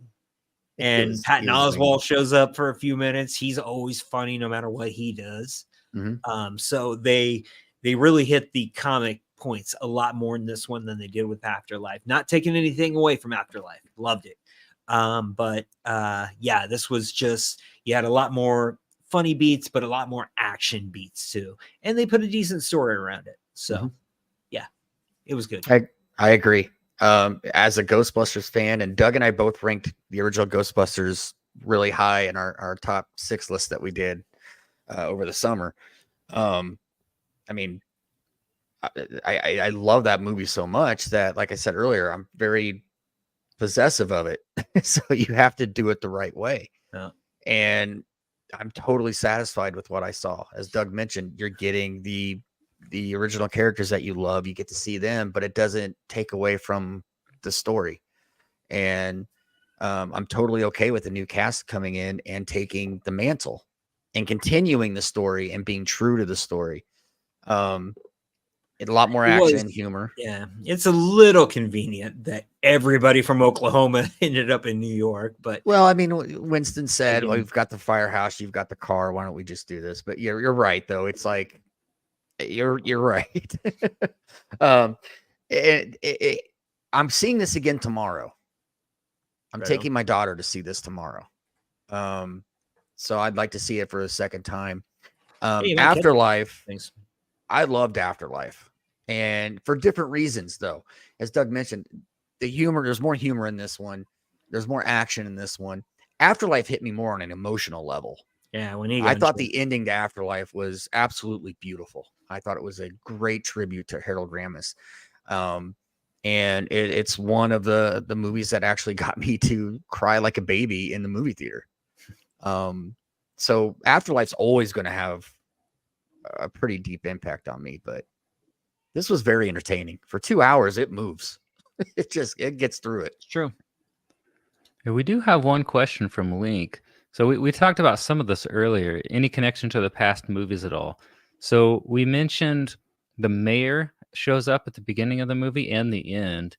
[SPEAKER 3] And Patton Oswalt shows up for a few minutes. He's always funny no matter what he does.
[SPEAKER 2] Mm-hmm.
[SPEAKER 3] So they really hit the comic points a lot more in this one than they did with Afterlife. Not taking anything away from Afterlife. Loved it. But this was just, you had a lot more funny beats, but a lot more action beats too. And they put a decent story around it. So yeah, it was good.
[SPEAKER 2] I agree. As a Ghostbusters fan, and Doug and I both ranked the original Ghostbusters really high in our top 6 list that we did over the summer. I mean, I love that movie so much that, like I said earlier, I'm very possessive of it. So you have to do it the right way.
[SPEAKER 3] Yeah.
[SPEAKER 2] And I'm totally satisfied with what I saw. As Doug mentioned, you're getting the original characters that you love. You get to see them, but it doesn't take away from the story. and I'm totally okay with the new cast coming in and taking the mantle and continuing the story and being true to the story. A lot more action and humor.
[SPEAKER 3] Yeah, it's a little convenient that everybody from Oklahoma ended up in New York, but
[SPEAKER 2] Well, I mean, Winston said, "Well,
[SPEAKER 3] Again.
[SPEAKER 2] you've got the firehouse, you've got the car. Why don't we just do this?" But you're right though. It's like you're right. um, I'm seeing this again tomorrow. I'm
[SPEAKER 3] Right on.
[SPEAKER 2] taking my daughter to see this tomorrow. So I'd like to see it for a second time.
[SPEAKER 3] Hey, you might catch
[SPEAKER 2] Afterlife.
[SPEAKER 3] things.
[SPEAKER 2] I loved Afterlife, and for different reasons, though. As Doug mentioned, the humor, there's more humor in this one. There's more action in this one. Afterlife hit me more on an emotional level.
[SPEAKER 3] Yeah, when he
[SPEAKER 2] I
[SPEAKER 3] got
[SPEAKER 2] thought
[SPEAKER 3] into
[SPEAKER 2] the ending to Afterlife was absolutely beautiful. I thought it was a great tribute to Harold Ramis. And it's one of the movies that actually got me to cry like a baby in the movie theater. So Afterlife's always going to have a pretty deep impact on me, but this was very entertaining. For 2 hours, it moves. It gets through it.
[SPEAKER 3] It's true.
[SPEAKER 1] And we do have one question from Link. So we talked about some of this earlier. Any connection to the past movies at all? So we mentioned the mayor shows up at the beginning of the movie and the end,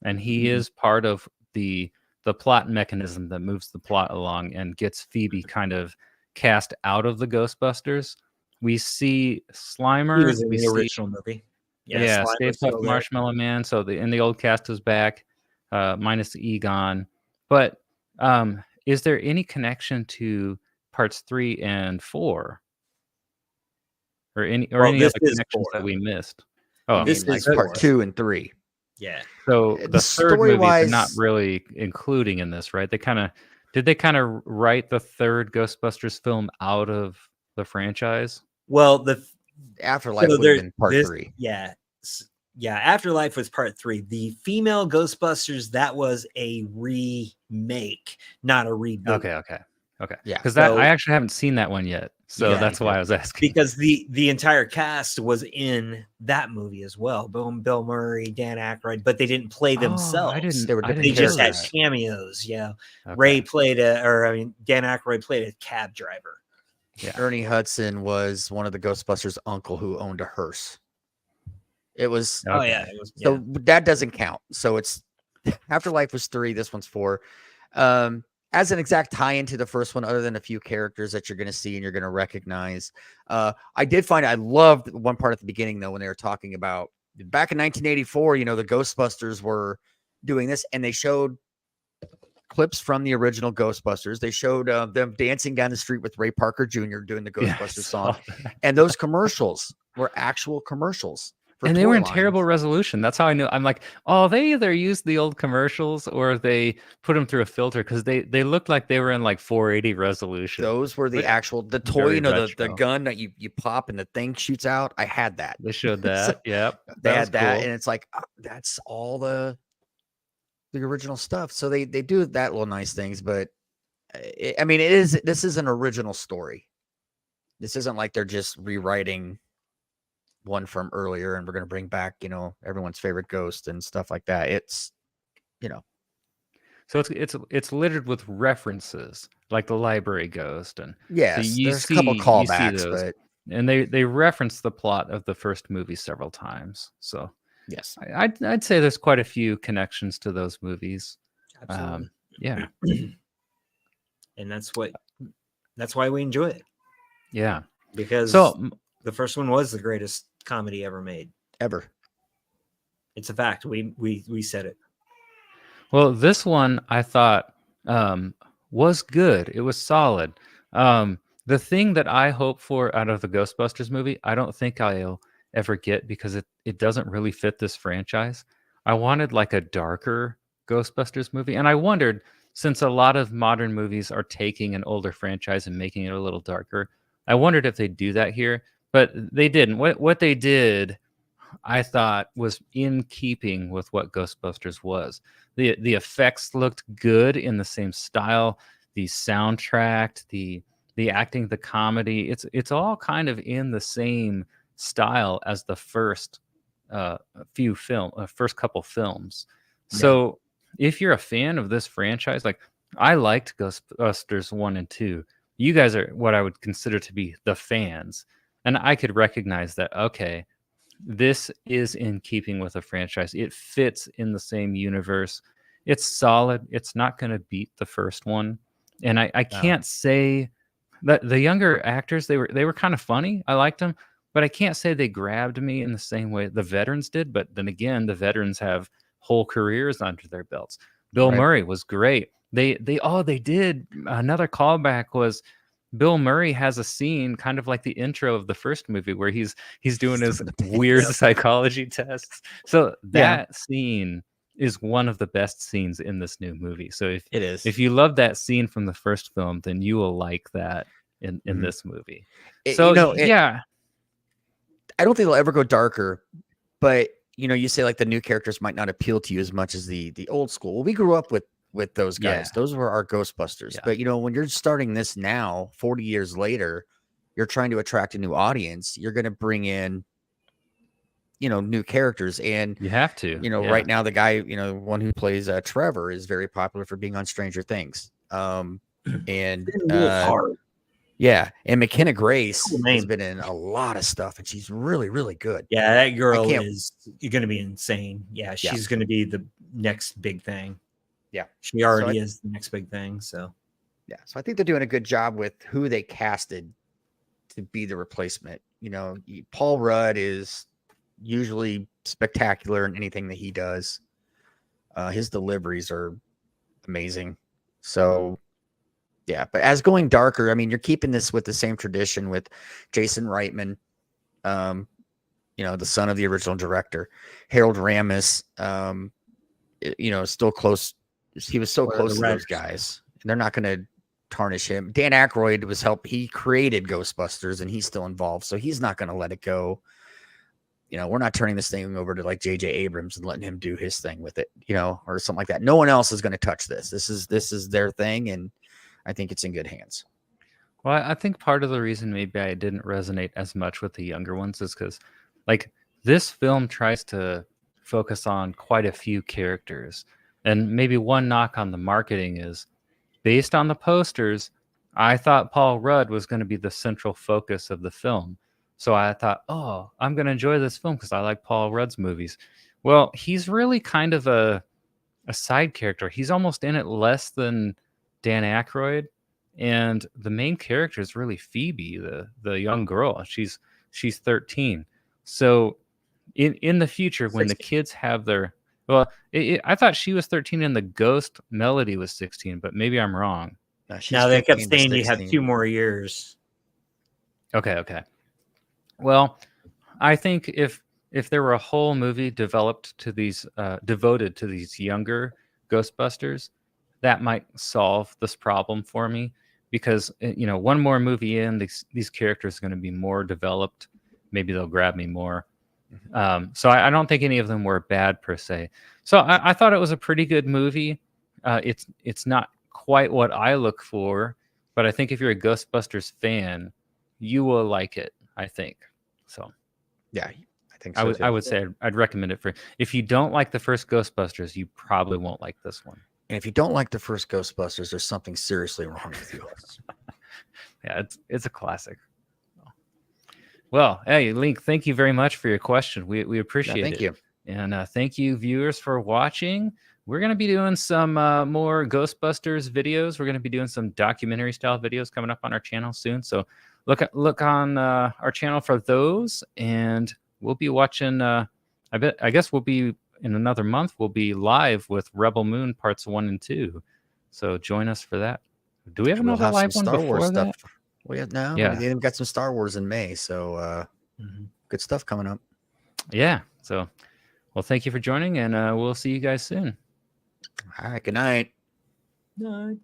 [SPEAKER 1] and he
[SPEAKER 2] Mhm.
[SPEAKER 1] is part of the plot mechanism that moves the plot along and gets Phoebe kind of cast out of the Ghostbusters. We see Slimer.
[SPEAKER 3] He was in
[SPEAKER 1] we
[SPEAKER 3] the
[SPEAKER 1] see
[SPEAKER 3] original movie.
[SPEAKER 1] yeah,
[SPEAKER 3] Slime
[SPEAKER 1] Stay
[SPEAKER 3] was
[SPEAKER 1] Puft
[SPEAKER 3] still there.
[SPEAKER 1] Marshmallow Man. So the old cast is back, minus Egon. But is there any connection to parts 3 and 4, or any
[SPEAKER 3] Well, this
[SPEAKER 1] other
[SPEAKER 3] is
[SPEAKER 1] connections
[SPEAKER 3] 4.
[SPEAKER 1] that we missed?
[SPEAKER 2] I
[SPEAKER 1] Oh,
[SPEAKER 3] This
[SPEAKER 2] mean, like
[SPEAKER 3] is
[SPEAKER 2] part
[SPEAKER 3] 4.
[SPEAKER 2] 2 and 3.
[SPEAKER 3] Yeah.
[SPEAKER 1] so
[SPEAKER 2] The
[SPEAKER 1] the third movie they're not
[SPEAKER 2] story-wise-
[SPEAKER 1] really including in this, right? Did they kind of write the third Ghostbusters film out of the franchise?
[SPEAKER 3] Well, the
[SPEAKER 2] Afterlife
[SPEAKER 3] so
[SPEAKER 2] would have
[SPEAKER 3] there's
[SPEAKER 2] been part
[SPEAKER 3] this,
[SPEAKER 2] 3.
[SPEAKER 3] yeah. Yeah, Afterlife was part 3. The female Ghostbusters, that was a remake, not a reboot.
[SPEAKER 1] Okay.
[SPEAKER 2] Yeah.
[SPEAKER 1] Because
[SPEAKER 3] So-
[SPEAKER 1] I actually haven't seen that one yet, so
[SPEAKER 3] Yeah,
[SPEAKER 1] that's
[SPEAKER 2] me
[SPEAKER 1] why
[SPEAKER 2] too.
[SPEAKER 1] I was asking.
[SPEAKER 3] Because the entire cast was in that movie as well. Bill Murray, Dan Aykroyd, but they didn't play themselves.
[SPEAKER 2] They were
[SPEAKER 1] I
[SPEAKER 2] different
[SPEAKER 3] They
[SPEAKER 1] didn't
[SPEAKER 3] just
[SPEAKER 1] know
[SPEAKER 3] had
[SPEAKER 1] that.
[SPEAKER 3] cameos. Yeah.
[SPEAKER 1] Okay.
[SPEAKER 3] Ray played Dan Aykroyd played a cab driver.
[SPEAKER 1] Yeah.
[SPEAKER 2] Ernie Hudson was one of the Ghostbusters' uncle who owned a hearse. It was
[SPEAKER 3] Oh
[SPEAKER 1] Okay.
[SPEAKER 3] yeah, it was,
[SPEAKER 2] so that doesn't count. So it's Afterlife was 3, this one's 4. As an exact tie-in to the first one, other than a few characters that you're going to see and you're going to recognize. I did find I loved one part at the beginning though when they were talking about back in 1984. You know, the Ghostbusters were doing this, and they showed clips from the original Ghostbusters. They showed them dancing down the street with Ray Parker Jr. doing the
[SPEAKER 1] Yeah, I
[SPEAKER 2] Ghostbusters
[SPEAKER 1] saw
[SPEAKER 2] song,
[SPEAKER 1] that.
[SPEAKER 2] and those commercials were actual commercials.
[SPEAKER 1] And they were in
[SPEAKER 2] toy
[SPEAKER 1] terrible
[SPEAKER 2] lines.
[SPEAKER 1] resolution. That's how I knew. I'm like, oh, they either used the old commercials or they put them through a filter, because they looked like they were in like 480 resolution.
[SPEAKER 2] Those were the
[SPEAKER 1] But
[SPEAKER 2] actual toy,
[SPEAKER 1] very
[SPEAKER 2] you know, the
[SPEAKER 1] retro.
[SPEAKER 2] gun that you pop and the thing shoots out. I had that.
[SPEAKER 1] They showed
[SPEAKER 2] So
[SPEAKER 1] that. Yep.
[SPEAKER 2] They
[SPEAKER 1] was
[SPEAKER 2] had that,
[SPEAKER 1] cool.
[SPEAKER 2] and it's like that's all the original stuff. So they do that little nice things, but I mean, this is an original story. This isn't like they're just rewriting one from earlier and we're going to bring back, you know, everyone's favorite ghost and stuff like that. It's, you know,
[SPEAKER 1] So it's littered with references, like the library ghost, and
[SPEAKER 2] yes,
[SPEAKER 1] you
[SPEAKER 2] there's a couple
[SPEAKER 1] see
[SPEAKER 2] callbacks,
[SPEAKER 1] those,
[SPEAKER 2] but
[SPEAKER 1] and they reference the plot of the first movie several times. So
[SPEAKER 2] yes.
[SPEAKER 1] I'd say there's quite a few connections to those movies.
[SPEAKER 3] Absolutely.
[SPEAKER 1] Yeah,
[SPEAKER 3] And that's why we enjoy it,
[SPEAKER 1] yeah.
[SPEAKER 3] because
[SPEAKER 1] So
[SPEAKER 3] the first one was the greatest comedy ever made.
[SPEAKER 2] Ever.
[SPEAKER 3] It's a fact. We said it.
[SPEAKER 1] well, this one I thought was good. It was solid. The thing that I hope for out of the Ghostbusters movie, I don't think I'll ever get, because it doesn't really fit this franchise. I wanted like a darker Ghostbusters movie, and I wondered, since a lot of modern movies are taking an older franchise and making it a little darker, I wondered if they'd do that here, but they didn't. What they did, I thought, was in keeping with what Ghostbusters was. The effects looked good in the same style, the soundtrack, the acting, the comedy. It's all kind of in the same style as the first first couple films. So if you're a fan of this franchise, like I liked Ghostbusters 1 and 2. You guys are what I would consider to be the fans. And I could recognize that, okay, this is in keeping with the franchise. It fits in the same universe. It's solid. It's not going to beat the first one. And I can't say that the younger actors, they were kind of funny. I liked them, but I can't say they grabbed me in the same way the veterans did. But then again, the veterans have whole careers under their belts. Bill
[SPEAKER 2] Right.
[SPEAKER 1] Murray was great. They did another callback was Bill Murray has a scene kind of like the intro of the first movie where he's doing his weird psychology tests. So that scene is one of the best scenes in this new movie. So
[SPEAKER 4] It is.
[SPEAKER 1] if you love that scene from the first film, then you will like that in this movie. So
[SPEAKER 4] You know,
[SPEAKER 1] yeah,
[SPEAKER 4] I don't think they'll ever go darker, but you know, you say like the new characters might not appeal to you as much as the old school. Well, we grew up with those guys.
[SPEAKER 1] Yeah.
[SPEAKER 4] Those were our Ghostbusters.
[SPEAKER 1] Yeah.
[SPEAKER 4] But you know, when you're starting this now, 40 years later, you're trying to attract a new audience. You're going to bring in, you know, new characters. And
[SPEAKER 1] you have to.
[SPEAKER 4] you know, right now the guy, you know, one who plays Trevor is very popular for being on Stranger Things. And
[SPEAKER 3] hard.
[SPEAKER 4] yeah, and McKenna Grace
[SPEAKER 3] Cool
[SPEAKER 4] has
[SPEAKER 3] name.
[SPEAKER 4] been in a lot of stuff, and she's really, really good.
[SPEAKER 3] Yeah, that girl
[SPEAKER 4] can't-
[SPEAKER 3] is going to be insane. Yeah, she's going to be the next big thing.
[SPEAKER 4] Yeah.
[SPEAKER 3] She already is the next big thing. So
[SPEAKER 4] Yeah, so I think they're doing a good job with who they casted to be the replacement. You know, Paul Rudd is usually spectacular in anything that he does. His deliveries are amazing. So, yeah, but as going darker, I mean, you're keeping this with the same tradition with Jason Reitman, you know, the son of the original director, Harold Ramis, you know, still close. He was so close to those guys, and they're not going to tarnish him. Dan Aykroyd he created Ghostbusters, and he's still involved, so he's not going to let it go. You know, we're not turning this thing over to like J.J. Abrams and letting him do his thing with it, you know, or something like that. No one else is going to touch this. This is their thing, and I think it's in good hands.
[SPEAKER 1] Well, I think part of the reason maybe I didn't resonate as much with the younger ones is because, like, this film tries to focus on quite a few characters. And maybe one knock on the marketing is, based on the posters, I thought Paul Rudd was going to be the central focus of the film. So I thought, oh, I'm going to enjoy this film because I like Paul Rudd's movies. Well, he's really kind of a side character. He's almost in it less than Dan Aykroyd. And the main character is really Phoebe, the young girl. She's 13. So in the future, when the kids have their I thought she was 13 and the ghost Melody was 16, but maybe I'm wrong.
[SPEAKER 3] now they kept
[SPEAKER 4] 15 to
[SPEAKER 3] saying you have
[SPEAKER 4] 16.
[SPEAKER 3] 2 more years.
[SPEAKER 1] Okay. Well, I think if there were a whole movie developed to these devoted to these younger Ghostbusters, that might solve this problem for me, because you know, one more movie in, these characters are going to be more developed. Maybe they'll grab me more. So I don't think any of them were bad per se. So I thought it was a pretty good movie. It's not quite what I look for, but I think if you're a Ghostbusters fan, you will like it, I think. So
[SPEAKER 4] Yeah, I think so.
[SPEAKER 1] I would say I'd recommend it for, if you don't like the first Ghostbusters, you probably won't like this one.
[SPEAKER 4] And if you don't like the first Ghostbusters, there's something seriously wrong with you.
[SPEAKER 1] Yeah, it's a classic. Well, hey, Link, thank you very much for your question. We appreciate it.
[SPEAKER 4] Thank you.
[SPEAKER 1] And thank you, viewers, for watching. We're going to be doing some more Ghostbusters videos. We're going to be doing some documentary style videos coming up on our channel soon. So look on our channel for those. And we'll be watching, I guess we'll be, in another month, we'll be live with Rebel Moon parts 1 and 2. So join us for that. Do we have
[SPEAKER 4] We'll
[SPEAKER 1] another
[SPEAKER 4] have
[SPEAKER 1] live
[SPEAKER 4] some
[SPEAKER 1] one
[SPEAKER 4] Star Wars
[SPEAKER 1] before that?
[SPEAKER 4] stuff. Well, yeah,
[SPEAKER 1] Yeah.
[SPEAKER 4] they've got some Star Wars in May, so good stuff coming up.
[SPEAKER 1] Yeah. So, well, thank you for joining, and we'll see you guys soon.
[SPEAKER 4] All right, good night.
[SPEAKER 3] No.